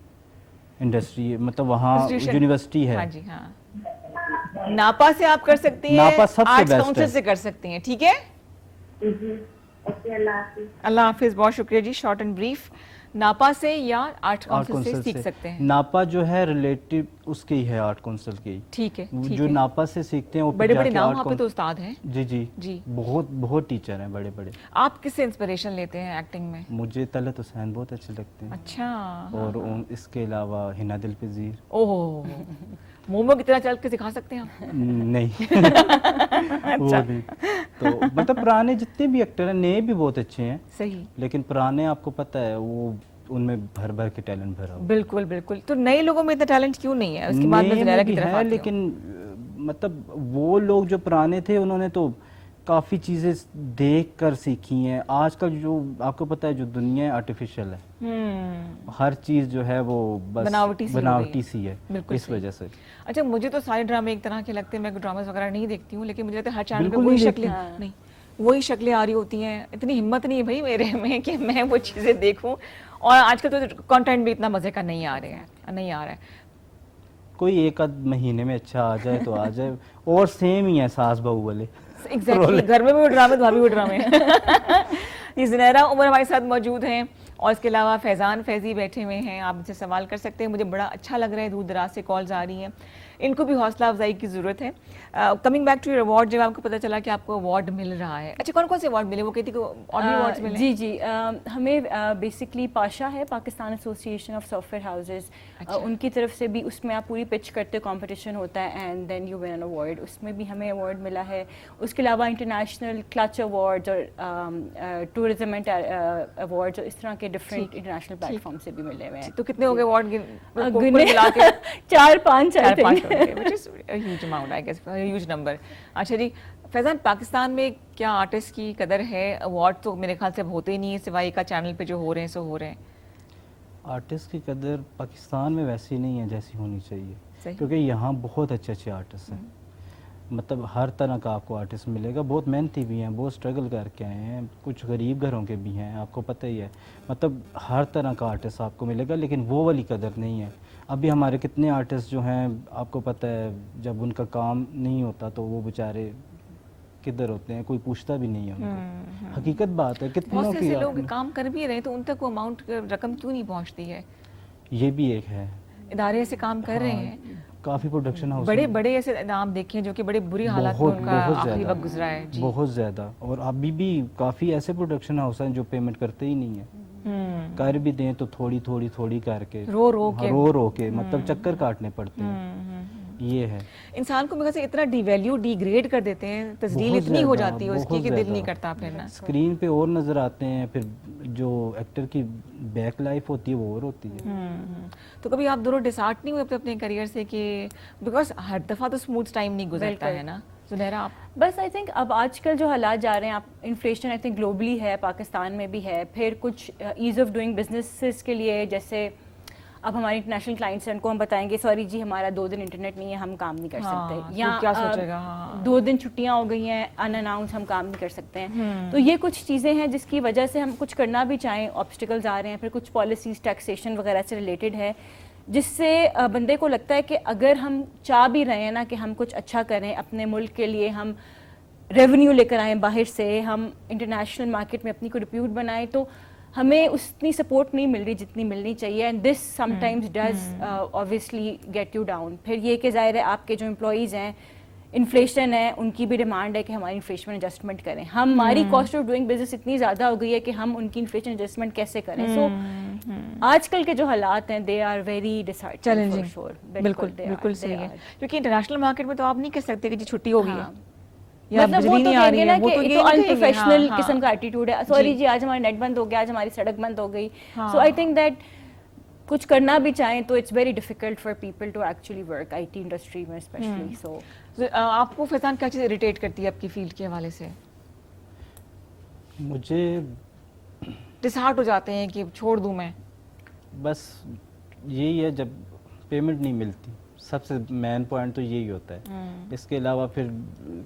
इंडस्ट्री, मतलब वहाँ Institution। यूनिवर्सिटी है। हाँ जी हाँ, नापा से आप कर सकती हैं, नापा सबसे आर्ट्स बेस्ट काउंसिल है। से कर सकती हैं। ठीक है, ओके, अल्लाह हाफिज। अल्लाह हाफिज, बहुत शुक्रिया जी। शॉर्ट एंड ब्रीफ, नापा से या आर्ट आर्ट काउंसिल से काउंसिल सीख से सकते हैं। नापा जो है रिलेटिव उसके ही है, आर्ट काउंसिल के ही। ठीक है, ठीक जो है। नापा से सीखते हैं वो फिर बड़े बड़े जाके नाम आर्ट वहाँ पे काउंसिल- तो उस्ताद हैं। जी जी जी। बहुत बहुत टीचर हैं बड़े बड़े। आप किससे इंस्पिरेशन लेते हैं एक्टिंग में? मुझे तलत हुसैन बहुत अच्छे लगते हैं। अच्छा, और इसके अलावा हिना दिल पजीर। ओहो, मोमो की तरह चल के सिखा सकते हैं आप? नहीं वो नहीं। तो मतलब पुराने जितने भी एक्टर हैं, नए भी बहुत अच्छे हैं, सही, लेकिन पुराने आपको पता है वो उनमें भर भर के टैलेंट भरा हुआ है। बिल्कुल बिल्कुल। तो नए लोगों में इतना टैलेंट क्यों नहीं है? उसके बाद नए मैं में ज़ुनैरा की भी तरफ है, आती हूँ। लेकिन मतलब वो लोग जो पुराने थे उन्होंने तो काफ़ी चीज़ें देख कर सीखी हैं। आजकल जो आपको पता है जो दुनिया है आर्टिफिशियल है, हर चीज़ जो है वो बस बनावटी सी हो गई है। बनावटी सी है, बिल्कुल इस सही। वजह से। अच्छा, मुझे तो सारे ड्रामे एक तरह के लगते हैं, मैं ड्रामास वगैरह नहीं देखती हूँ, लेकिन मुझे लगता है हर चैनल पे बिल्कुल वही नहीं शक्लें, देखती। नहीं वही शक्लें आ रही होती हैं। इतनी हिम्मत नहीं है भाई मेरे में कि मैं वो चीज़ें देखूं। और आजकल तो कंटेंट भी इतना मज़े का नहीं आ रहा है। कोई एक आध महीने में अच्छा आ जाए तो आ जाए, और सेम ही है सास बहू वाले। एग्जैक्टली, घर में भी ड्रामे, भाभी भी ड्रामे। ये ज़ुनैरा उमर हमारे साथ मौजूद हैं, और इसके अलावा फैज़ान फैज़ी बैठे हुए हैं। आप मुझसे सवाल कर सकते हैं। मुझे बड़ा अच्छा लग रहा है, दूर दराज से कॉल्स आ रही हैं, इनको भी हौसला अफजाई की ज़रूरत है। Coming back to your award, जब आपको पता चला कि आपको अवार्ड मिल रहा है, अच्छा कौन कौन से अवार्ड मिले? वो कहती ऑडी अवार्ड्स मिले? जी जी, हमें बेसिकली पाशा है, Pakistan association of software houses, उनकी तरफ से भी उसमें आप पूरी पिच करते, कंपटीशन होता है and then you win an award, उसमें भी हमें अवार्ड मिला है। उसके अलावा इंटरनेशनल क्लच अवार्ड्स और टूरिज्म एंड अवार्ड्स और इस तरह के डिफरेंट इंटरनेशनल प्लेटफॉर्म से भी मिले हुए हैं। तो कितने हो गए अवार्ड गिने मिला के? 4-5 4-5 हो गए, which is a huge amount, I guess, a huge number। अच्छा जी, फैज़ान, पाकिस्तान में क्या आर्टिस्ट की कदर है? अवार्ड तो मेरे ख्याल से अब होते ही नहीं है, सिवाय का चैनल पे जो हो रहे हैं सो हो रहे हैं। आर्टिस्ट की कदर पाकिस्तान में वैसी नहीं है जैसी होनी चाहिए, सही। क्योंकि यहाँ बहुत अच्छे अच्छे आर्टिस्ट हैं। मतलब हर तरह का आपको आर्टिस्ट मिलेगा, बहुत मेहनती भी हैं, बहुत स्ट्रगल करके आए हैं, कुछ गरीब घरों के भी हैं, आपको पता ही है। मतलब हर तरह का आर्टिस्ट आपको मिलेगा, लेकिन वो वाली कदर नहीं है। अभी हमारे कितने आर्टिस्ट जो हैं, आपको पता है जब उनका काम नहीं होता तो वो बेचारे किधर होते हैं, कोई पूछता भी नहीं है उनको। हकीकत बात है, कितनों बहुत से की ऐसे लोग आपने- काम कर भी रहे हैं तो उन तक वो अमाउंट रकम क्यों नहीं पहुंचती है? ये भी एक है। इदारे ऐसे काम कर रहे हैं, काफ़ी प्रोडक्शन हाउस बड़े बड़े ऐसे नाम देखे जो कि बड़े बुरी हालात में उनका आखिरी वक्त गुजरा है जी। बहुत ज़्यादा। और अभी भी काफ़ी ऐसे प्रोडक्शन हाउस हैं जो पेमेंट करते ही नहीं है, कर भी दें तो थोड़ी थोड़ी थोड़ी करके, रो रो के। रो के मतलब चक्कर काटने पड़ते हैं। ये है, इंसान को मेरे ख्याल से इतना डिवैल्यू डिग्रेड कर देते हैं, तजलील बहुत इतनी हो ज़्यादा, जाती है उसकी बहुत कि दिल नहीं ज़्यादा। करता फिर ना। स्क्रीन पे और नज़र आते हैं, फिर जो एक्टर की बैक लाइफ होती है वो और होती है। तो कभी आप दोनों डिसहार्ट नहीं हुए अपने करियर से कि बिकॉज हर दफ़ा तो स्मूथ टाइम नहीं गुजरता बिल्कुल। है ना ज़ुनैरा? आप बस आई थिंक अब आजकल जो हालात जा रहे हैं, आप इन्फ्लेशन आई थिंक ग्लोबली है, पाकिस्तान में भी है, फिर कुछ ईज़ ऑफ डूइंग बिजनेसेस के लिए, जैसे अब हमारे इंटरनेशनल क्लाइंट्स हैं उनको हम बताएंगे सॉरी जी हमारा 2 दिन इंटरनेट नहीं है, हम काम नहीं कर हाँ, सकते, तो या क्या सोचेगा? हाँ। 2 दिन छुट्टियां हो गई हैं अनअनाउंस, हम काम नहीं कर सकते हैं। तो ये कुछ चीज़ें हैं जिसकी वजह से हम कुछ करना भी चाहें, ऑब्स्टिकल्स आ रहे हैं। फिर कुछ पॉलिसीज टैक्सेशन वगैरह से रिलेटेड है, जिससे बंदे को लगता है कि अगर हम चाह भी रहे हैं ना कि हम कुछ अच्छा करें अपने मुल्क के लिए, हम रेवेन्यू लेकर आएँ बाहर से, हम इंटरनेशनल मार्केट में अपनी को रिप्यूट बनाएं, तो हमें उतनी सपोर्ट नहीं मिल रही जितनी मिलनी चाहिए। And this sometimes does obviously get you down. फिर ये कि ज़ाहिर है आपके जो एम्प्लॉयज़ हैं इन्फ्लेशन है, उनकी भी डिमांड है कि हमारी इन्फ्लेशन एडजस्टमेंट करें। हमारी कॉस्ट ऑफ डूइंग बिजनेस इतनी ज़्यादा हो गई है कि हम उनकी इन्फ्लेशन एडजस्टमेंट कैसे करें। सो आजकल के जो हालात हैं they are very challenging. Disheartening. बिल्कुल बिल्कुल सही है, क्योंकि इंटरनेशनल मार्केट में तो आप नहीं कह सकते कि जी छुट्टी हो गई है हाँ। या मतलब बिजली वो तो नहीं आ रही कहेंगे है, ना वो कि तो ये ये तो नहीं कहेंगे, अनप्रोफेशनल हाँ, किस्म का एटीट्यूड है, सॉरी जी आज हमारा नेट बंद हो गया, आज हमारी सड़क बंद हो गई। सो आई थिंक दैट कुछ करना भी चाहें तो it's very difficult for people to actually work IT industry में स्पेशली। सो आपको फैजान क्या चीज़ इरिटेट करती है आपकी फील्ड के हवाले से? मुझे डिसहार्ट हो जाते हैं कि छोड़ दूं मैं? बस यही है, जब पेमेंट नहीं मिलती, सबसे मेन पॉइंट तो यही होता है। इसके अलावा फिर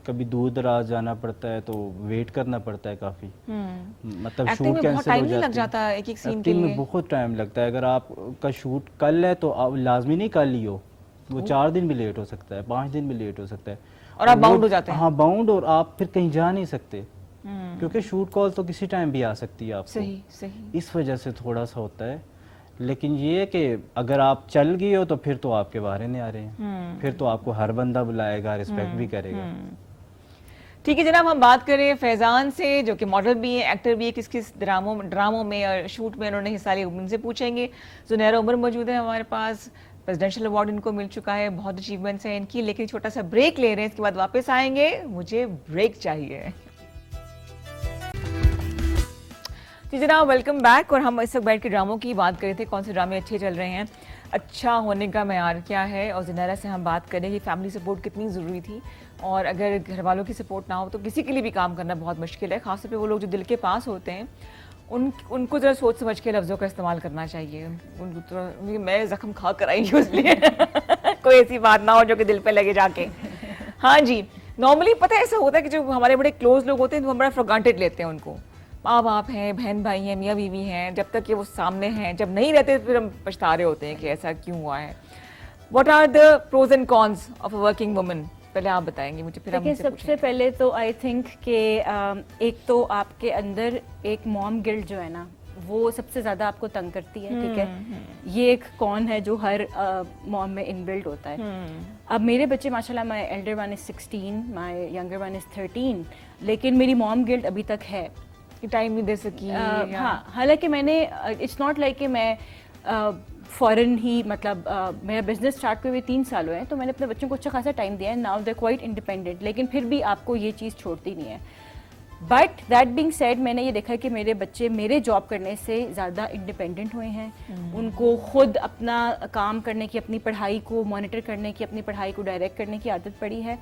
कभी दूर दराज जाना पड़ता है तो वेट करना पड़ता है काफ़ी, मतलब एक्टिंग शूट में बहुत कैंसिल हो टाइम नहीं लग जाती जाता एक एक सीन के एक्टिंग में लिए? बहुत टाइम लगता है। अगर आपका शूट कल है तो आप लाजमी नहीं कल ही हो, वो 4 दिन भी लेट हो सकता है, 5 दिन भी लेट हो सकता है, और आप वो- बाउंड हो जाते हैं? हाँ बाउंड, और आप फिर कहीं जा नहीं सकते क्योंकि शूट कॉल तो किसी टाइम भी आ सकती है आपको। सही सही। इस वजह से थोड़ा सा होता है। लेकिन ये है कि अगर आप चल गए हो तो फिर तो आपके बारे नहीं आ रहे हैं, फिर तो आपको हर बंदा बुलाएगा, रिस्पेक्ट भी करेगा। ठीक है जनाब, हम बात करें फैजान से जो कि मॉडल भी है, एक्टर भी है, किस किस ड्रामों में और शूट में उन्होंने हिस्सा लिया, उनसे पूछेंगे। जुनैरा उमर मौजूद है हमारे पास, प्रेसिडेंशियल अवार्ड इनको मिल चुका है, बहुत अचीवमेंट्स हैं इनकी, लेकिन छोटा सा ब्रेक ले रहे हैं, इसके बाद वापस आएंगे, मुझे ब्रेक चाहिए। जी जनाब, वेलकम बैक। और हम इस वक्त बैठ के ड्रामों की बात कर रहे थे, कौन से ड्रामे अच्छे चल रहे हैं, अच्छा होने का मेयार क्या है, और जुनैरा से हम बात करें कि फैमिली सपोर्ट कितनी ज़रूरी थी, और अगर घर वालों की सपोर्ट ना हो तो किसी के लिए भी काम करना बहुत मुश्किल है, खासतौर पे वो लोग जो दिल के पास होते हैं, उनको ज़रा सोच समझ के लफ्ज़ों का इस्तेमाल करना चाहिए। उनको तो मैं ज़ख्म खा कर आई हूँ इसलिए कोई ऐसी बात ना हो जो कि दिल पे लगे जाके। हाँ जी, नॉर्मली पता है ऐसा होता है कि जो हमारे बड़े क्लोज लोग होते हैं तो हम बड़ा फॉर ग्रांटेड लेते हैं उनको, माँ बाप हैं, बहन भाई हैं, मियाँ बीवी हैं, जब तक कि वो सामने हैं, जब नहीं रहते तो फिर हम पछता रहे होते हैं कि ऐसा क्यों हुआ है। What are the pros and cons of a working woman, पहले आप बताएंगे मुझे, फिर हम देखिए मुझसे सबसे पूछेंगे। पहले तो आई थिंक कि एक तो आपके अंदर एक मॉम गिल्ट जो है ना वो सबसे ज़्यादा आपको तंग करती है, ठीक है। ये एक कौन है जो हर मॉम में इनबिल्ट होता है। अब मेरे बच्चे माशाल्लाह, my Elder one is 16, my younger one is 13, लेकिन मेरी मॉम गिल्ट अभी तक है कि टाइम नहीं दे सकी। हाँ, हालांकि मैंने इट्स नॉट लाइक कि मैं फ़ौरन ही मतलब मेरा बिजनेस स्टार्ट हुए 3 साल हुए हैं तो मैंने अपने बच्चों को अच्छा खासा टाइम दिया है, नाउ दे क्वाइट इंडिपेंडेंट, लेकिन फिर भी आपको ये चीज़ छोड़ती नहीं है। बट दैट बीइंग सेड, मैंने ये देखा कि मेरे बच्चे मेरे जॉब करने से ज़्यादा इंडिपेंडेंट हुए हैं, उनको खुद अपना काम करने की, अपनी पढ़ाई को मॉनिटर करने की, अपनी पढ़ाई को डायरेक्ट करने की आदत पड़ी है।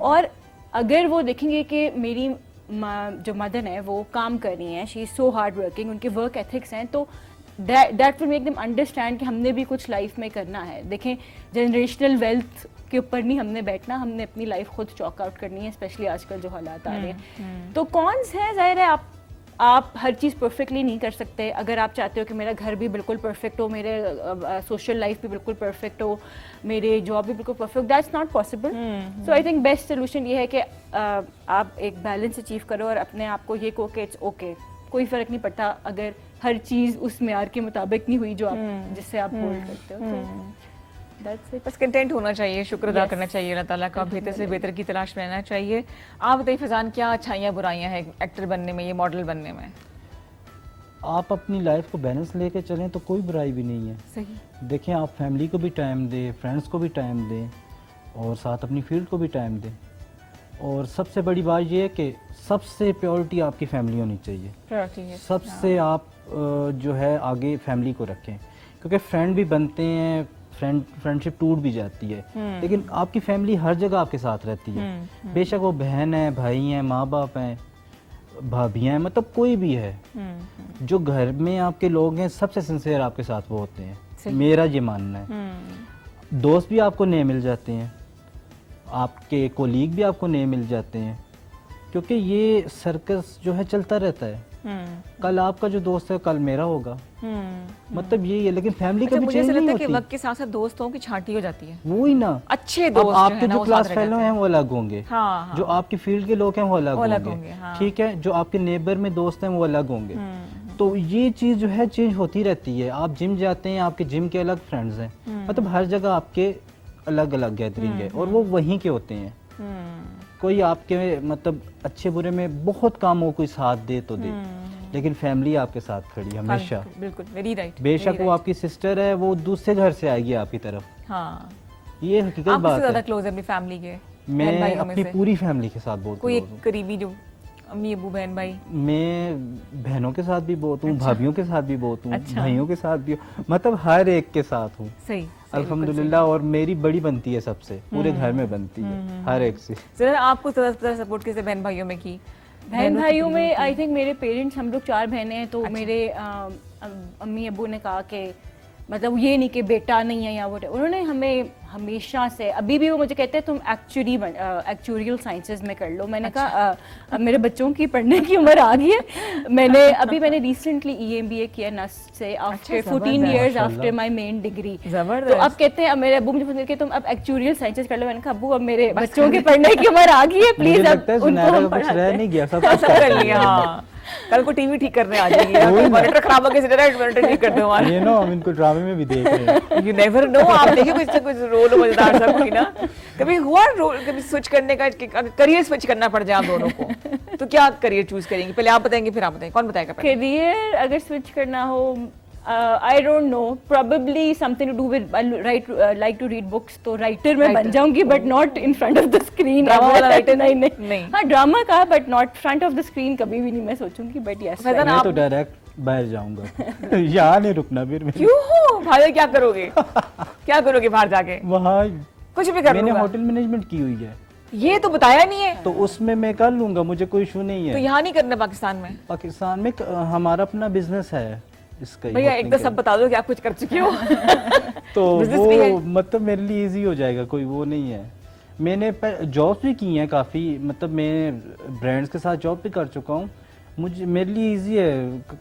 और अगर वो देखेंगे कि मेरी जो मदर है वो काम कर रही हैं, she is so hard working, उनके वर्क एथिक्स हैं, तो that will make them understand कि हमने भी कुछ लाइफ में करना है। देखें, जनरेशनल वेल्थ के ऊपर नहीं हमने बैठना, हमने अपनी लाइफ खुद चॉक आउट करनी है, स्पेशली आजकल जो हालात आ रहे हैं। तो कॉन्स है, जाहिर है आप हर चीज़ परफेक्टली नहीं कर सकते। अगर आप चाहते हो कि मेरा घर भी बिल्कुल परफेक्ट हो, मेरे सोशल लाइफ भी बिल्कुल परफेक्ट हो, मेरे जॉब भी बिल्कुल perfect, that's not possible. So I think best solution ये है कि आप एक बैलेंस अचीव करो और अपने आप को ये कहो कि इट्स ओके, कोई फ़र्क नहीं पड़ता अगर हर चीज़ उस मेयार के मुताबिक नहीं हुई जो आप जिससे आप होल्ड करते हो। That's it. बस कंटेंट होना चाहिए, शुक्र अदा Yes. करना चाहिए अल्लाह ताला का, बेहतर से बेहतर की तलाश में रहना चाहिए। आप बताइए फैजान, क्या अच्छाइयाँ बुराइयाँ हैं एक्टर बनने में, ये मॉडल बनने में? आप अपनी लाइफ को बैलेंस लेके चलें तो कोई बुराई भी नहीं है। सही। देखें, आप फैमिली को भी टाइम दें, फ्रेंड्स को भी टाइम दें, और साथ अपनी फील्ड को भी टाइम दें। और सबसे बड़ी बात यह है कि सबसे प्रायोरिटी आपकी फैमिली होनी चाहिए। प्रायोरिटी है। सबसे आप जो है आगे फैमिली को रखें, क्योंकि फ्रेंड भी बनते हैं, फ्रेंडशिप टूट भी जाती है, लेकिन आपकी फैमिली हर जगह आपके साथ रहती है। बेशक वो बहन है, भाई हैं, माँ बाप हैं, भाभियाँ हैं, मतलब कोई भी है, जो घर में आपके लोग हैं सबसे सिंसियर आपके साथ वो होते हैं, मेरा ये मानना है। दोस्त भी आपको नए मिल जाते हैं, आपके कोलीग भी आपको नए मिल जाते हैं, क्योंकि ये सर्कस जो है चलता रहता है। कल आपका जो दोस्त है कल मेरा होगा, मतलब यही है। लेकिन फैमिली अच्छा, कभी मुझे चेंज ऐसा नहीं लगता है कि होती। वक्त के साथ साथ दोस्तों की छांटी हो जाती है। वही ना, अच्छे अब दोस्त आपके जो क्लास फेलो हैं वो अलग होंगे, हाँ, जो आपकी फील्ड के लोग हैं वो अलग होंगे, होंगे, हाँ। ठीक है, जो आपके नेबर में दोस्त हैं वो अलग होंगे। तो ये चीज़ जो है चेंज होती रहती है। आप जिम जाते हैं, आपके जिम के अलग फ्रेंड्स हैं, मतलब हर जगह आपके अलग अलग गैदरिंग है और वो वहीं के होते हैं। कोई आपके मतलब अच्छे बुरे में बहुत काम हो कोई साथ दे तो दे, लेकिन फैमिली आपके साथ खड़ी है हमेशा। बिल्कुल, वेरी राइट। बेशक वो आपकी सिस्टर है, वो दूसरे घर से आएगी आपकी तरफ, हाँ, ये हकीकत आप बात किससे ज्यादा है। क्लोज है अपनी फैमिली के? बहन मैं भाइयों में अपनी से? पूरी फैमिली के साथ बहुत कोई close एक करीबी जो अम्मी अबू बहन भाई? मैं बहनों के साथ भी बहुत हूँ, भाभीियों के साथ भी बहुत हूँ, अच्छा। भाइयों के साथ भी हूँ, मतलब हर एक के साथ हूँ सही, सही, अल्हम्दुलिल्लाह। और मेरी बड़ी बनती है सबसे, पूरे घर में बनती है हर एक से। जरा आपको ज्यादा सपोर्ट किसे बहन भाइयों में की? बहन भाइयों में आई थिंक मेरे पेरेंट्स, हम लोग 4 बहनें हैं, तो अच्छा। मेरे अम्मी अबू ने कहा कि मतलब ये नहीं कि बेटा नहीं है या वो, उन्होंने हमें हमेशा से, अभी भी वो मुझे कहते हैं तुम एक्चुरियल साइंसेज में कर लो। मैंने कहा अब मेरे बच्चों की पढ़ने की उम्र आ गई है। मैंने रिसेंटली EMBA किया नस से after 14 years after my main degree. जबरदस्त। तो अब कहते हैं, अब मेरे अबू मुझे बोलते हैं कि तुम अब एक्चुरियल साइंसेज कर लो। मैंने कहा अबू अब मेरे बच्चों की पढ़ने की उम्र आ गई है, मुझे प्लीज अब लगता है उनको सुनहरा हम का कुछ पढ़ाते रह हैं। नहीं गया, सब सब कर लिया, हाँ। कल को टीवी ठीक करने आ जाएगी, मॉनिटर खराब हो गया, मॉनिटर ठीक कर दो हमारा। ये नो हम इनको ड्रामे में भी देख रहे हैं। You never know, आप देखिए कुछ से कुछ रोल मजेदार सा कोई ना। कभी हुआ रोल, कभी स्विच करने का, करियर स्विच करना पड़ जाए आप दोनों को, तो क्या करियर चूज करेंगी? पहले आप बताएंगे फिर आप बताएंगे, कौन बताएगा पहले? करियर अगर स्विच करना हो, I don't know, probably something to do with like to read books, तो राइटर मैं बन जाऊंगी, but not in front of the screen. Drama वाला writer नहीं, नहीं। हाँ ड्रामा का, but not front of the screen कभी भी नहीं मैं सोचूंगी, बट यस। फैजान, मैं तो आप डायरेक्ट बाहर जाऊंगा। यहाँ नहीं रुकना फिर मैं। क्यों हो भाई, क्या करोगे? क्या करोगे बाहर जाके? वहाँ कुछ भी कर मैंने लूंगा। होटल मैनेजमेंट की हुई है, ये तो बताया नहीं है। तो उसमें मैं कर लूंगा, मुझे कोई इशू नहीं तो है। यहाँ नहीं करना पाकिस्तान में? पाकिस्तान में हमारा अपना बिजनेस है इसका ही, भैया होटलिंग एक तो का। सब बता दो कि आप कुछ कर चुके हो। तो business भी है। वो मतलब मेरे लिए इजी हो जाएगा, कोई वो नहीं है। मैंने जॉब्स भी की हैं काफ़ी, मतलब मैं ब्रांड्स के साथ जॉब भी कर चुका हूँ। मुझे मेरे लिए इजी है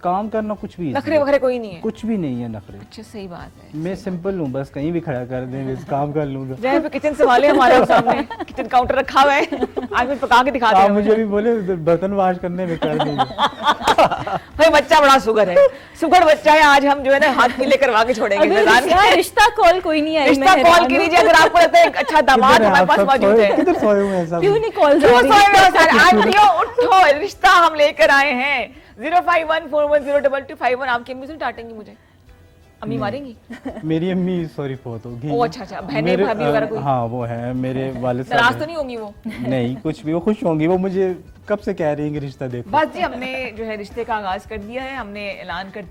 काम करना, कुछ भी easy नखरे है। वखरे कोई नहीं है? कुछ भी नहीं है नखरे। अच्छा, सही बात है। मैं सिंपल हूँ, बस कहीं भी खड़ा कर दें बस काम कर लूंगा। जहाँ पे किचन संभाले हमारे सामने किचन काउंटर रखा हुआ है, आज मैं पका के दिखाते आप हैं। मुझे भी बोले उधर बर्तन वाश करने में कर देंगे। भाई बच्चा बड़ा सुगर है, सुगर बच्चा है, आज हम जो है ना हाथ पीले करवा के छोड़ेंगे। फैजान, रिश्ता कॉल कोई नहीं आई, रिश्ता कॉल कीजिए अगर आपको लगता है एक अच्छा दामाद किधर है हमारे आप पास सब मौजूद सोए? है। किधर सोए हुए हैं सब? क्यों नहीं कॉल क्यों सोए हुए हो सर? आइयो, उठो, रिश्ता हम लेकर आए हैं। 0514102251। आपकी अम्मी से डांटेंगी मुझे? अम्मी मारेंगी? मेरी अम्मी सॉरी बहुत होगी। ओ अच्छा, बहनें मेरे, भाभी वगैरह कोई? हाँ वो है, मेरे वालिद नाराज साहब तो नहीं होंगी वो? नहीं, कुछ भी, वो खुश होंगी, वो मुझे कब से कह रही हैं कि रिश्ता देखो। बस जी, हमने जो है रिश्ते का आगाज कर दिया है, हमने ऐलान कर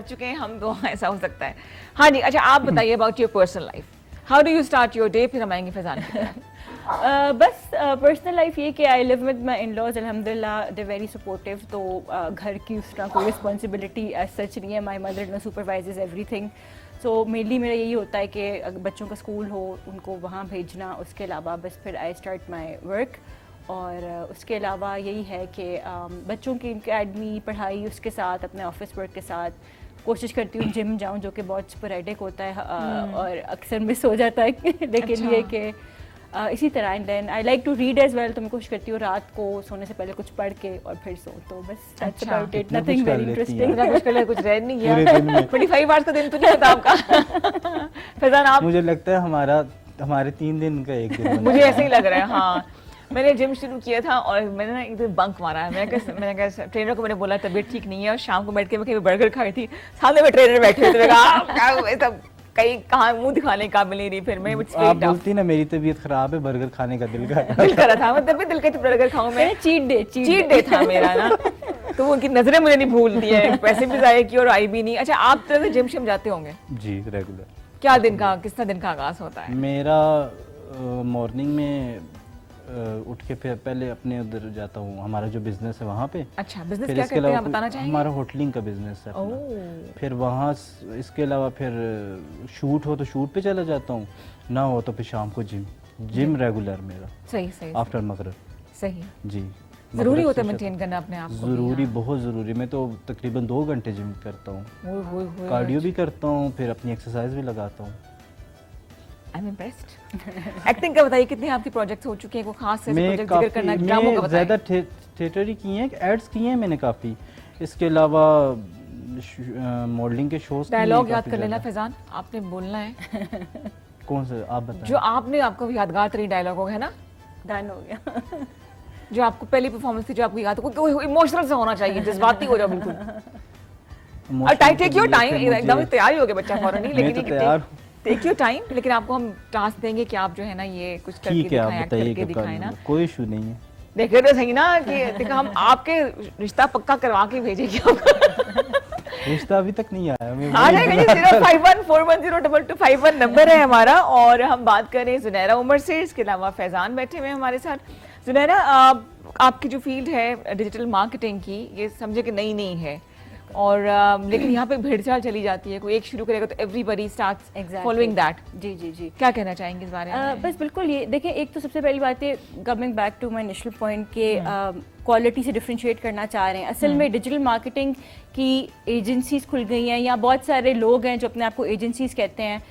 चुके हैं हम तो, ऐसा हो सकता है। हाँ जी, अच्छा आप बताइए about your personal life, how do you start your day, फिर हम आएंगे फैजान की तरफ। बस पर्सनल लाइफ ये कि I live with my in laws, अल्हम्दुलिल्लाह दे वेरी सपोर्टिव। तो घर की उस तरह कोई रिस्पॉन्सिबिलिटी एज सच नहीं है, my mother in law supervises everything. So mainly मेरा यही होता है कि बच्चों का स्कूल हो, उनको वहाँ भेजना, उसके अलावा बस फिर आई स्टार्ट माई वर्क। और उसके अलावा यही है कि बच्चों की एकेडमी पढ़ाई, उसके साथ अपने ऑफिस वर्क के साथ कोशिश करती हूँ जिम जाऊँ, जो कि बहुत स्पोरेडिक होता है और अक्सर मिस हो जाता है। लेकिन ये कि इसी तरह and then I like to read as well, तो मैं कोशिश करती हूँ रात को सोने से पहले कुछ पढ़ के और फिर सो, तो बस दैट्स अबाउट इट, इतना नथिंग कुछ कर वेरी लेती इंटरेस्टिंग। इतना कुछ कर लिया, कुछ रह नहीं पूरे गया। दिन में 25 आवर्स का दिन तो नहीं होता आपका। फैजान आप? मुझे लगता है हमारे 3 दिन का एक दिन मुझे ऐसे ही लग रहा है। हाँ, मैंने जिम शुरू किया था और मैंने ना एक दिन बंक मारा है। मैंने कहा ट्रेनर को, मैंने बोला तबीयत ठीक नहीं है, और शाम को बैठ के मैं कहीं बर्गर खाई थी, सामने में ट्रेनर बैठे हुए थे, क्या कहीं कहाँ मुंह दिखाने का काबिल नहीं रही। फिर मैं आप बोलती ना मेरी तबीयत खराब है, बर्गर खाने का दिल कर दिल करा था, मैं तब भी दिल का बर्गर खाऊं मैं। चीट डे था मेरा ना, तो उनकी नजरें मुझे नहीं भूलती है, पैसे भी जाए की और आई भी नहीं। अच्छा, आप तो जिम शिम जाते होंगे? जी रेगुलर। क्या दिन का, किस तरह दिन का आगाज होता है? मेरा मॉर्निंग में उठ के फिर पहले अपने उधर जाता हूँ, हमारा जो बिजनेस है वहाँ पे। अच्छा, बिजनेस फिर क्या इसके करते हैं अलावा आप बताना चाहेंगे? हमारा होटलिंग का बिजनेस है अपना। ओह, फिर वहाँ इसके अलावा फिर शूट हो तो शूट पे चला जाता हूँ, ना हो तो फिर शाम को जिम रेगुलर मेरा सही सही आफ्टर मगरिब। सही। जी जरूरी मगरिब होता है से मेंटेन करना अपने आप को? ज़रूरी, बहुत ज़रूरी। मैं तो तकरीबन 2 घंटे जिम करता हूँ, ओए कार्डियो भी करता हूँ, फिर अपनी एक्सरसाइज भी लगाता हूँ। I am impressed. एक्टिंग का बताइए, कितने आपके प्रोजेक्ट्स हो चुके हैं? कोई खास ऐसे मैं प्रोजेक्ट जिक्र करना, काफ़ी, ड्रामों का मैं बताएं। ज़्यादा थिएटर ही किए हैं, एड्स किए हैं मैंने काफ़ी। इसके अलावा मॉडलिंग के शोज। डायलॉग याद कर लेना फैजान, आपने बोलना है। कौन सा आप बताएं? जो आपने, आपको यादगार तरीन डायलॉग होगा है ना, डन हो गया। जो आपको पहली परफॉर्मेंस थी, जो आपको याद है, कोई इमोशनल से होना चाहिए, जज्बाती हो जाओ बिल्कुल। और टेक योर टाइम, एकदम तैयार ही हो गया बच्चा फौरन ही, लेकिन टेक योर टाइम। लेकिन आपको हम टास्क देंगे कि आप जो है ना ये कुछ करके दिखाएं, एक्ट करके दिखाएं ना, कोई इशू नहीं है। देखे तो सही ना कि देखा, हम आपके रिश्ता पक्का करवा के भेजेंगे आपको। रिश्ता अभी तक नहीं आया। आ जाएगा, 0514102251 नंबर है हमारा। और हम बात करें जुनैरा उमर से, इसके अलावा फैजान बैठे हुए हमारे साथ। जुनैरा, आपकी जो फील्ड है डिजिटल मार्केटिंग की, ये समझे कि नई नहीं है, और लेकिन यहाँ पे भेड़चाल चली जाती है, कोई एक शुरू करेगा तो एवरीबॉडी स्टार्ट्स फॉलोइंग दैट। जी जी जी, क्या कहना चाहेंगे इस बारे में? बस बिल्कुल, ये देखिए, एक तो सबसे पहली बात है, coming back to my initial point के क्वालिटी से डिफरेंशिएट करना चाह रहे हैं। असल में डिजिटल मार्केटिंग की एजेंसीज खुल गई हैं, या बहुत सारे लोग हैं जो अपने आप को एजेंसीज कहते हैं।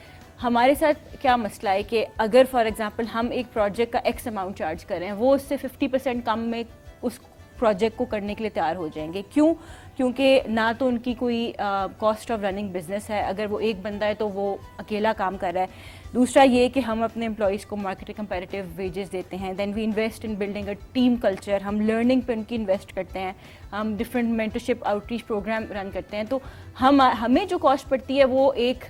हमारे साथ क्या मसला है कि अगर फॉर एग्जांपल हम एक प्रोजेक्ट का एक्स अमाउंट चार्ज करें, वो उससे 50% कम में उस प्रोजेक्ट को करने के लिए तैयार हो जाएंगे। क्यों? क्योंकि ना तो उनकी कोई कॉस्ट ऑफ रनिंग बिजनेस है, अगर वो एक बंदा है तो वो अकेला काम कर रहा है। दूसरा ये कि हम अपने एम्प्लॉयज़ को मार्केटिंग कंपैरेटिव वेजेस देते हैं, then we invest in building a team culture, हम लर्निंग पे उनकी इन्वेस्ट करते हैं, हम different mentorship outreach program run करते हैं। तो हमें जो कॉस्ट पड़ती है वो एक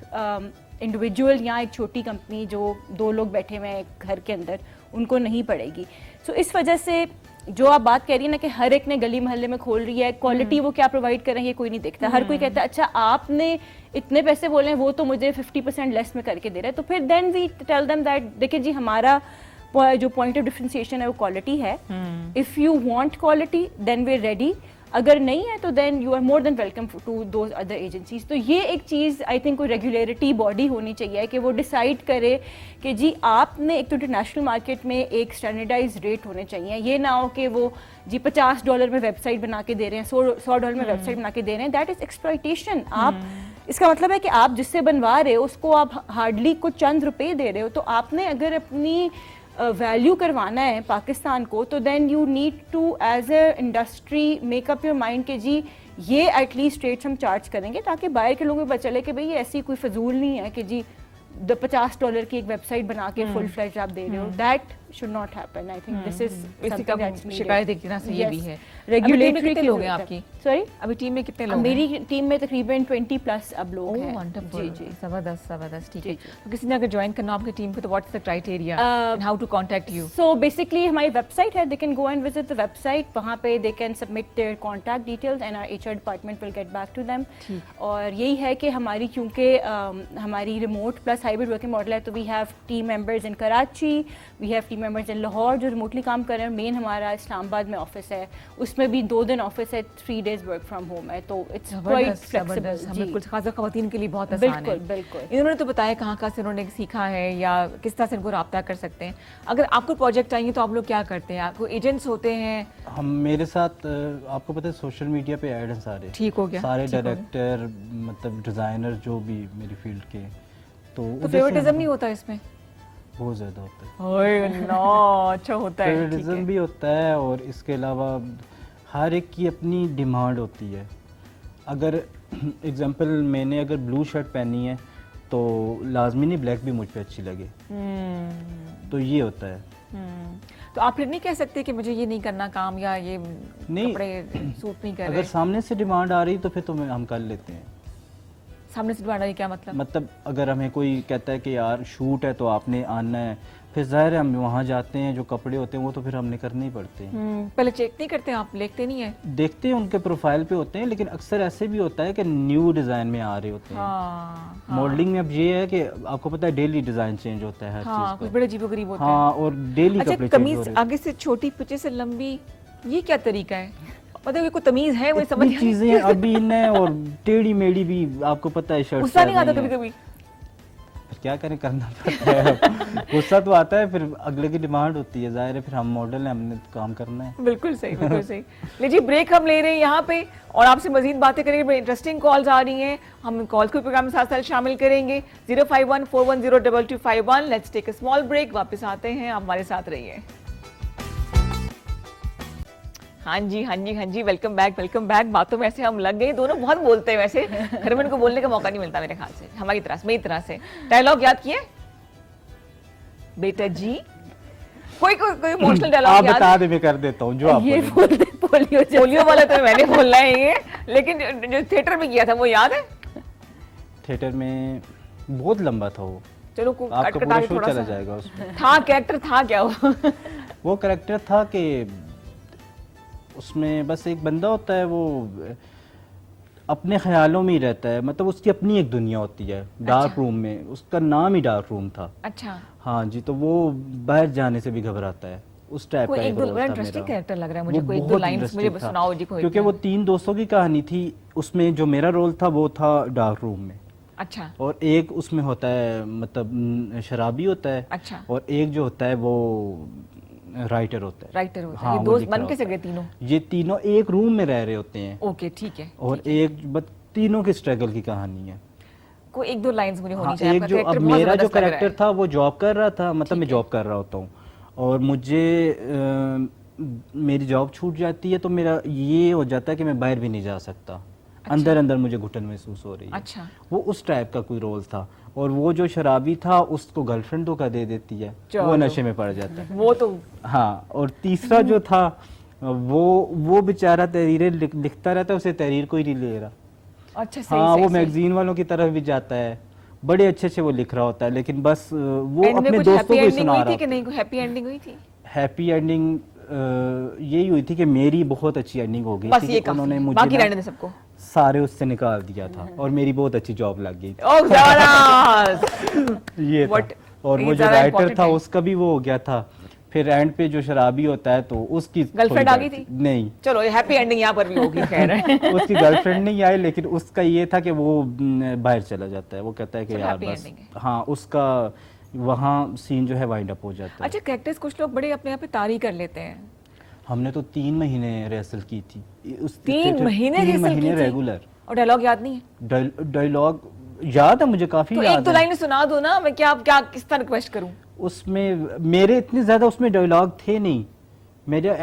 इंडिविजुअल या एक छोटी कंपनी जो 2 लोग बैठे हुए हैं घर के अंदर, उनको नहीं पड़ेगी। सो इस वजह से जो आप बात कह रही है ना कि हर एक ने गली मोहल्ले में खोल रही है, क्वालिटी वो क्या प्रोवाइड कर रहे हैं ये कोई नहीं देखता। हर कोई कहता है अच्छा आपने इतने पैसे बोले हैं, वो तो मुझे 50% लेस में करके दे रहा है। तो फिर then we tell them that देखिए जी, हमारा जो पॉइंट ऑफ डिफरेंशिएशन है वो क्वालिटी है। If you want quality then we are ready, अगर नहीं है तो then you are more than welcome to those other agencies. तो ये एक चीज़ आई थिंक कोई रेगुलेटरी बॉडी होनी चाहिए कि वो डिसाइड करे कि जी आपने एक तो इंटरनेशनल मार्केट में एक स्टैंडर्डाइज रेट होने चाहिए। ये ना हो कि वो जी $50 में वेबसाइट बना के दे रहे हैं, $100 में वेबसाइट बना के दे रहे हैं, दैट इज़ एक्सप्लॉइटेशन। आप इसका मतलब है कि आप जिससे बनवा रहे हो उसको आप हार्डली कुछ चंद रुपए दे रहे हो। तो आपने अगर अपनी वैल्यू करवाना है पाकिस्तान को, तो then you need to as a industry make up your mind कि जी ये एटलीस्ट रेट्स हम चार्ज करेंगे, ताकि बाहर के लोगों को पता चले कि भाई ये ऐसी कोई फजूल नहीं है कि जी $50 की एक वेबसाइट बना के फुल फ्लेज आप दे रहे हो। That should not happen. I think this is शिकायत एक तरह से ये भी है। रेगुलेटरी कितने लोग हैं आपकी? सॉरी, अभी टीम में कितने लोग हैं? मेरी टीम में तकरीबन 20+ अब लोग हैं। जी जी, जबरदस्त, ठीक है। तो किसी ने अगर ज्वाइन करना आपकी टीम को, तो what's the criteria and how to contact you? So basically हमारी वेबसाइट है, they can go and visit the website, वहाँ पे they can submit their contact details and our HR department will get back to them. और यही है कि हमारी, क्योंकि हमारी remote plus hybrid working model है, तो we have team members in Karachi, we have team members in Lahore जो रिमोटली काम कर रहे हैं। मेन हमारा इस्लामाबाद में ऑफिस है, उसमें भी 2 दिन ऑफिस है, 3 days वर्क फ्रॉम होम है, तो इट्स क्वाइट फ्लेक्सिबल। बिल्कुल, खासकर खवातीन के लिए बहुत आसान है। बिल्कुल। इन्होंने तो बताया कहाँ से इन्होंने सीखा है या किस तरह से इनको राब्ता कर सकते हैं। अगर आपको प्रोजेक्ट चाहिए तो आप लोग क्या करते हैं? आपको एजेंट्स होते हैं? हम, मेरे साथ आपको पता है सोशल मीडिया पे ऐड हैं सारे, ठीक हो गया, सारे डायरेक्टर मतलब डिज़ाइनर जो भी मेरी फील्ड के, तो फेवरेटिज्म नहीं होता इसमें? बहुत ज़्यादा होता है। ओए नो, अच्छा होता है, फेवरेटिज्म भी होता है, और इसके अलावा हर एक की अपनी डिमांड होती है। अगर एग्जांपल मैंने अगर ब्लू शर्ट पहनी है तो लाजमी नहीं ब्लैक भी मुझ पे अच्छी लगे, तो ये होता है। तो आप फिर नहीं कह सकते कि मुझे ये नहीं करना काम, या ये नहीं, कपड़े सूट नहीं कर रहे? अगर सामने से डिमांड आ रही तो फिर तो हम कर लेते हैं। सामने से डिमांड आ रही, क्या मतलब? मतलब अगर हमें कोई कहता है कि यार शूट है तो आपने आना है, फिर जाहिर है हम वहाँ जाते हैं, जो कपड़े होते हैं वो तो फिर हमने करने ही पड़ते हैं। पहले चेक नहीं करते आप? देखते नहीं है? देखते हैं, उनके प्रोफाइल पे होते हैं, लेकिन अक्सर ऐसे भी होता है कि न्यू डिज़ाइन में आ रहे होते हैं। मॉडलिंग में अब ये है कि आपको पता है डेली डिज़ाइन चेंज होता है हर चीज़ का। कुछ बड़े अजीबोगरीब होते हैं। हाँ, और डेली अच्छा, कपड़े चेंज हो कमीज रहे हैं। आगे से छोटी, पीछे से लंबी, ये क्या तरीका है? मतलब ये कोई तमीज है? वो समझ चीजें अभी इन्हें, और टेढ़ी मेढ़ी भी आपको पता है, शर्ट गुस्सा नहीं आता कभी कभी? क्या करें, करना पड़ता है। गुस्सा तो आता है, फिर अगले की डिमांड होती है, जाहिर है फिर हम मॉडल हैं, हमने तो काम करना है। बिल्कुल सही, बिल्कुल सही। लीजिए ब्रेक हम ले रहे हैं यहाँ पे, और आपसे मजीद बातें करेंगे। बड़ी इंटरेस्टिंग कॉल्स आ रही हैं, हम कॉल्स को प्रोग्राम में साथ साथ शामिल करेंगे। 0514102251। Let's take a small break, वापस आते हैं, आप हमारे साथ रहिए। हाँ जी, वेलकम बैक। बातों में ऐसे हम लग गए, दोनों बहुत बोलते हैं वैसे, घर में इनको बोलने का मौका नहीं मिलता मेरे ख्याल से, हमारी तरह से। मेरी तरह से डायलॉग याद किए बेटा जी? कोई इमोशनल आप डायलॉग याद बता दे, मैं कर देता हूँ जो आप ये बोलेंगे। बोल दे पोलियो पोलियो वाला तो मैंने बोलना है ये, लेकिन जो थिएटर में किया था वो याद है? थिएटर में बहुत लंबा था वो, चलो आपका कट पूरा कटा शो थोड़ा चला सा जाएगा उसमें। था, कैरेक्टर था क्या वो? वो कैरेक्टर था कि उसमें बस एक बंदा होता है, वो अपने ख्यालों में ही रहता है, मतलब उसकी अपनी एक दुनिया होती है डार्क रूम में, उसका नाम ही डार्क रूम था। अच्छा, हाँ जी, तो वो बाहर जाने से भी घबराता है, उस टाइप कोई का एक दो रोल था इंटरेस्टिंग मेरा। कैरेक्टर लग रहा है मुझे, वो कोई एक दो बहुत लाइंस मुझे interesting था, सुनाओ जी कोई। क्योंकि वो 3 दोस्तों की कहानी थी, उसमें जो मेरा रोल था वो था डार्क रूम में, अच्छा और एक उसमें होता है मतलब शराबी होता है, अच्छा, और एक जो होता है वो राइटर होता है। राइटर होता है, हाँ, ये वो दोस्त लिख बन रहा कैसे होता गए तीनों? है। ये तीनों एक रूम में रह रहे होते हैं, ओके ठीक है, और तीनों के स्ट्रगल की कहानी है। कोई एक दो लाइंस मुझे होनी हाँ, चाहिए। एक आपका जो character अब बहुत मेरा जो जबरदस्त लग रहा कैरेक्टर है। था वो जॉब कर रहा था, मतलब मैं ठीक है। जॉब कर रहा होता हूँ, और मुझे मेरी जॉब छूट जाती है, तो मेरा ये हो जाता है कि मैं बाहर भी नहीं जा सकता, अंदर अंदर मुझे घुटन महसूस हो रही है। अच्छा, वो उस टाइप का कोई रोल था, और वो जो शराबी था उसको गर्लफ्रेंड धोखा दे देती है, वो चलो। नशे में पड़ जाता है। वो तो हाँ, और तीसरा जो था वो बेचारा तहरीरें लिखता रहता है, उसे तहरीर कोई नहीं ले रहा। अच्छा सही हाँ, सही, वो सही। मैगजीन वालों की तरफ भी जाता है, बड़े अच्छे से वो लिख रहा होता है, लेकिन बस वो End में अपने कुछ दोस्तों happy को ही ending सुना हुई रहा थी कि होता नहीं? कोई हैप्पी एंडिंग हुई थी? है। हैप्पी एंडिंग यही हुई थी कि मेरी बहुत अच्छी एंडिंग हो गई बस थी ये कि उन्होंने काफी, मुझे बाकी ना रहने दे सबको। सारे उससे निकाल दिया था, और मेरी बहुत अच्छी जॉब लग गई थी। ओह जबरदस्त। ये था। What- और ये वो जो ज़्यादा राइटर important था है। उसका भी वो हो गया था। फिर एंड पे जो शराबी होता है तो उसकी गर्लफ्रेंड थोड़ी आ गई थी? नहीं, चलो हैप्पी एंडिंग यहाँ पर भी होगी खैर। उसकी गर्लफ्रेंड नहीं आई, लेकिन उसका ये था कि वो बाहर चला जाता है, वो कहता है कि चलो, यार happy बस ending है। हाँ, उसका वहाँ सीन जो है वाइंड अप हो जाता है। अच्छा, कैरेक्टर्स कुछ लोग बड़े अपने आप पे तारीफ कर लेते हैं। हमने तो 3 महीने रिहर्सल की थी, 3 महीने 3 रिहर्सल की महीने थी? रेगुलर। और डायलॉग याद नहीं है? डायलॉग याद है मुझे, काफी तो याद एक दो है। लाइन सुना दो ना, मैं क्या क्या किस तरह रिक्वेस्ट करूं? उसमें मेरे इतने ज्यादा उसमें डायलॉग थे नहीं, मेरा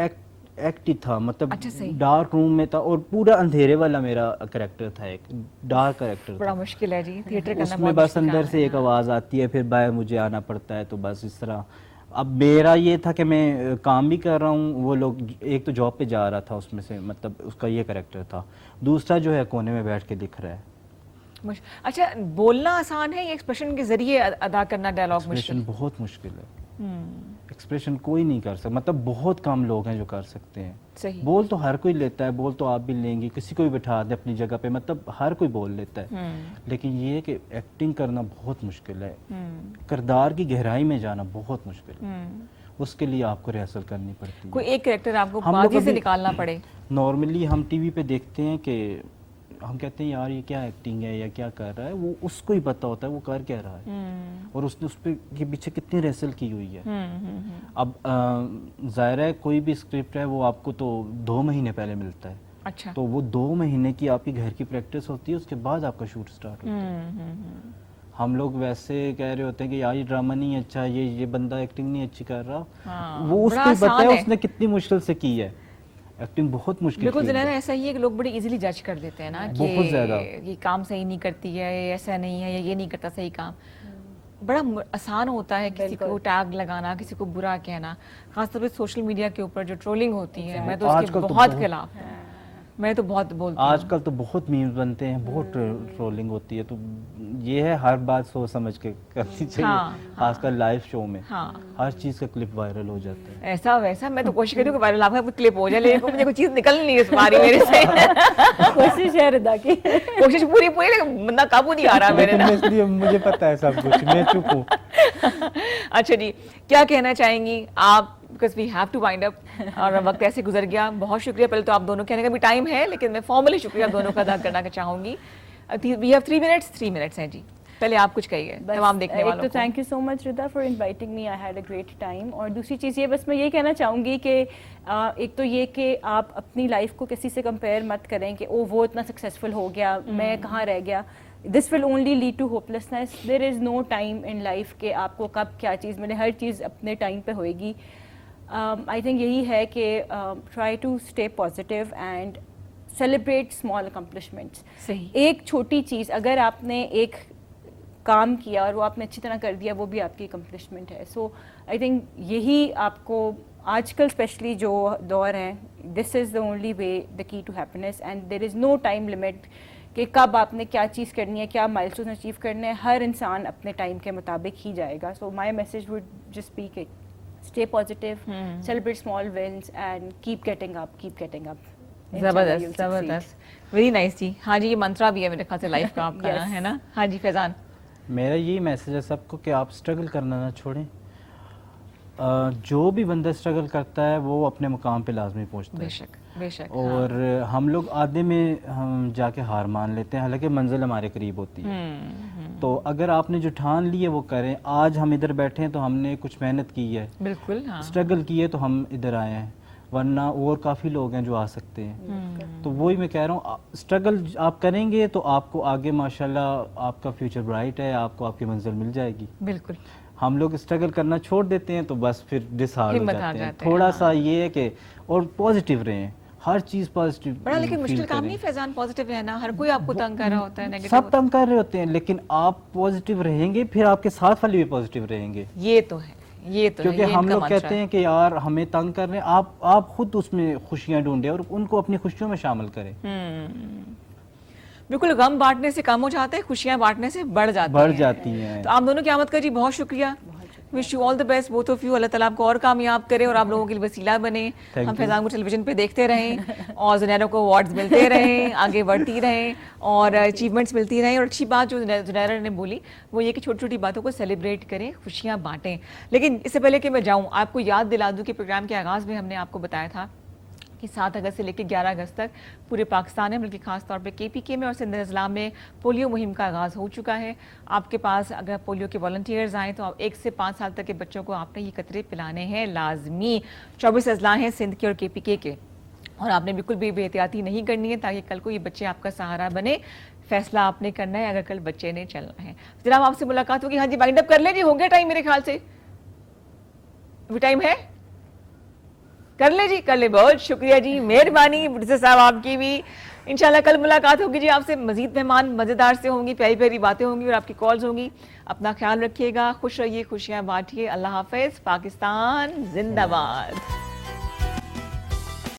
एक्ट ही था, मतलब अच्छा, सही। डार्क रूम में था, और पूरा अंधेरे वाला मेरा कैरेक्टर था, एक डार्क कैरेक्टर बड़ा था। मुश्किल है जी, थिएटर करना उसमें बहुत बस मुश्किल अंदर काम से है। एक आवाज़ आती है, फिर बाहर मुझे आना पड़ता है, तो बस इस तरह। अब मेरा ये था कि मैं काम भी कर रहा हूँ, वो लोग एक तो जॉब पे जा रहा था उसमें से, मतलब उसका ये कैरेक्टर था, दूसरा जो है कोने में बैठ के दिख रहा है। अच्छा, बोलना आसान है या एक्सप्रेशन के जरिए अदा करना डायलॉग मुश्किल? एक्सप्रेशन बहुत मुश्किल है। एक्सप्रेशन कोई नहीं कर सकता, मतलब बहुत कम लोग हैं जो कर सकते हैं। सही। बोल तो हर कोई लेता है, बोल तो आप भी लेंगे, किसी को भी बैठा दे अपनी जगह पे, मतलब हर कोई बोल लेता है, लेकिन ये है कि एक्टिंग करना बहुत मुश्किल है, किरदार की गहराई में जाना बहुत मुश्किल है, उसके लिए आपको रिहर्सल करनी पड़ती है। कोई एक कैरेक्टर आपको हम लोग बाजी से अभी- निकालना पड़े? नॉर्मली हम टीवी पे देखते हैं कि हम कहते हैं यार ये क्या एक्टिंग है या क्या कर रहा है, वो उसको ही पता होता है वो कर क्या रहा है, और उसने उस पे के पीछे कितनी रिहर्सल की हुई है। अब जाहिर है कोई भी स्क्रिप्ट है वो आपको तो 2 महीने पहले मिलता है, अच्छा। तो वो 2 महीने की आपकी घर की प्रैक्टिस होती है, उसके बाद आपका शूट स्टार्ट होता है। हम लोग वैसे कह रहे होते हैं कि यार ये ड्रामा नहीं अच्छा, ये बंदा एक्टिंग नहीं अच्छी कर रहा, हाँ, वो बड़ा उसको पता आसान है है। उसने कितनी मुश्किल से की है, एक्टिंग बहुत मुश्किल बिल्कुल की है। ज़रा ऐसा ही है कि लोग बड़े इजीली जज कर देते हैं ना कि बहुत ज़्यादा। ये काम सही नहीं करती है, ये ऐसा नहीं है, या ये नहीं करता सही काम। बड़ा आसान होता है किसी को टैग लगाना, किसी को बुरा कहना, खासतौर पे सोशल मीडिया के ऊपर जो ट्रोलिंग होती है, मैं तो उसके आजकल तो बहुत बहुत- खिलाफ हूँ, मैं तो बहुत बोलती हूँ। आजकल तो बहुत मीम्स बनते हैं, बहुत ट्रोलिंग होती है, तो ये है हर बात सोच समझ के करनी चाहिए। हाँ, खासकर लाइव शो में हाँ। हर चीज का क्लिप वायरल हो जाता है। ऐसा वैसा मैं तो कोशिश करूँ कि वायरल आपका क्लिप हो जाए, लेकिन मुझे कोई चीज़ निकल नहीं है तुम्हारी मेरे से। कोशिश है रिदा की। कोशिश पूरी पूरी, लेकिन बंदा काबू नहीं आ रहा मेरे लेकिन ना। इसलिए मुझे पता है सब कुछ, मैं चुप हूँ। अच्छा जी, क्या कहना चाहेंगी आप, because we have to wind up, और वक्त ऐसे गुजर गया। बहुत शुक्रिया, पहले तो आप दोनों, कहने का भी टाइम है लेकिन मैं फॉर्मली शुक्रिया आप दोनों का अदा करना चाहूँगी। वी हैव 3 मिनट्स हैं जी, पहले आप कुछ कहिए तमाम देखने वालों तो को। Thank you so much Rida for inviting me, I had a great time. और दूसरी चीज़ ये बस मैं ये कहना चाहूँगी कि एक तो ये कि आप अपनी लाइफ को किसी से कंपेयर मत करें कि ओ वो इतना सक्सेसफुल हो गया, मैं कहाँ रह गया। This will only lead to hopelessness. There is no time in life कि आपको कब क्या चीज़ मिले, हर चीज़ अपने टाइम पे होएगी। आई थिंक यही है कि try to stay positive and celebrate small accomplishments. सही। एक छोटी चीज़, अगर आपने एक काम किया और वो आपने अच्छी तरह कर दिया, वो भी आपकी अकम्पलिशमेंट है। सो आई थिंक यही आपको आजकल स्पेशली जो दौर है, this is the only way the key to happiness, and there is no time limit कि कब आपने क्या चीज़ करनी है, क्या माइलस्टोन अचीव करने हैं। हर इंसान अपने टाइम के मुताबिक ही जाएगा। So my message would just be कि stay positive, celebrate small wins and keep getting up, keep getting up. जबरदस्त जबरदस्त, वेरी नाइस जी। हाँ जी, ये मंत्रा भी है मेरे ख्याल से लाइफ का आपका, है ना? हाँ जी फैजान। मेरा यही मैसेज है सबको कि आप स्ट्रगल करना ना छोड़ें। जो भी बंदा स्ट्रगल करता है वो अपने मुकाम पे लाजमी पहुंचता है। बेशक बेशक। और हम लोग आधे में हम जाके हार मान लेते हैं, हालांकि मंजिल हमारे करीब होती है। तो अगर आपने जो ठान ली है वो करें। आज हम इधर बैठे हैं तो हमने कुछ मेहनत की है, बिल्कुल, हाँ। स्ट्रगल की है तो हम इधर आए हैं, वरना और काफ़ी लोग हैं जो आ सकते हैं। तो वही मैं कह रहा हूँ, स्ट्रगल आप करेंगे तो आपको आगे माशाल्लाह आपका फ्यूचर ब्राइट है, आपको आपकी मंजिल मिल जाएगी। बिल्कुल। हम लोग स्ट्रगल करना छोड़ देते हैं तो बस फिर डिसहाल हो हिम्मत आ जाते हैं। जाते हैं, थोड़ा हाँ। सा ये है कि और पॉजिटिव रहें, हर चीज़ पॉजिटिव। बड़ा लेकिन मुश्किल काम नहीं फैजान, पॉजिटिव है ना। हर कोई आपको तंग कर रहा होता है, नेगेटिव सब तंग कर रहे होते हैं, लेकिन आप पॉजिटिव रहेंगे फिर आपके साथ वाले भी पॉजिटिव रहेंगे। ये तो है, ये तो क्योंकि है, ये हम इनका लोग मंत्र कहते है। हैं कि यार हमें तंग कर रहे हैं, आप खुद उसमें खुशियां ढूंढें और उनको अपनी खुशियों में शामिल करें। बिल्कुल, गम बांटने से कम हो जाता है, खुशियां बांटने से बढ़ जाती हैं। तो आप दोनों की आमद का जी बहुत शुक्रिया। Wish you all the best both of you. अल्लाह ताला आपको और कामयाब करे और आप लोगों के लिए वसीला बने। हम फैजान को टेलीविजन पे देखते रहें और जुनैरा को अवार्ड्स मिलते रहें, आगे बढ़ती रहें और अचीवमेंट्स मिलती रहें। और अच्छी बात जो जुनैरा ने बोली वो ये कि छोटी छोटी बातों को सेलिब्रेट करें, खुशियाँ बांटें। लेकिन इससे पहले कि मैं जाऊँ, आपको याद दिला दूँ कि प्रोग्राम के आगाज़ में हमने आपको बताया था कि 7 अगस्त से लेकर 11 अगस्त तक पूरे पाकिस्तान में, बल्कि खास तौर पे KPK में और सिंध अजला में पोलियो मुहिम का आगाज़ हो चुका है। आपके पास अगर पोलियो के वॉलंटियर्स आएँ तो 1 से 5 साल तक के बच्चों को आपने ये कतरे पिलाने हैं लाजमी। 24 अजला हैं सिंध के और KPK के, और आपने बिल्कुल भी बेहतियाती नहीं करनी है ताकि कल को ये बच्चे आपका सहारा बने। फैसला आपने करना है अगर कल बच्चे ने चलना है। जनाब आपसे मुलाकात होगी। हाँ जी, वाइंड अप कर लें जी, हो गया टाइम मेरे ख्याल से। अभी टाइम है, कर ले जी, कर ले। बहुत शुक्रिया जी, मेहरबानी प्रोड्यूसर साहब आपकी भी। इंशाल्लाह कल मुलाकात होगी जी आपसे। मजीद मेहमान मज़ेदार से होंगी, प्यारी प्यारी बातें होंगी और आपकी कॉल्स होंगी। अपना ख्याल रखिएगा, खुश रहिए, खुशियाँ बांटिए। अल्लाह हाफ़िज़। पाकिस्तान जिंदाबाद।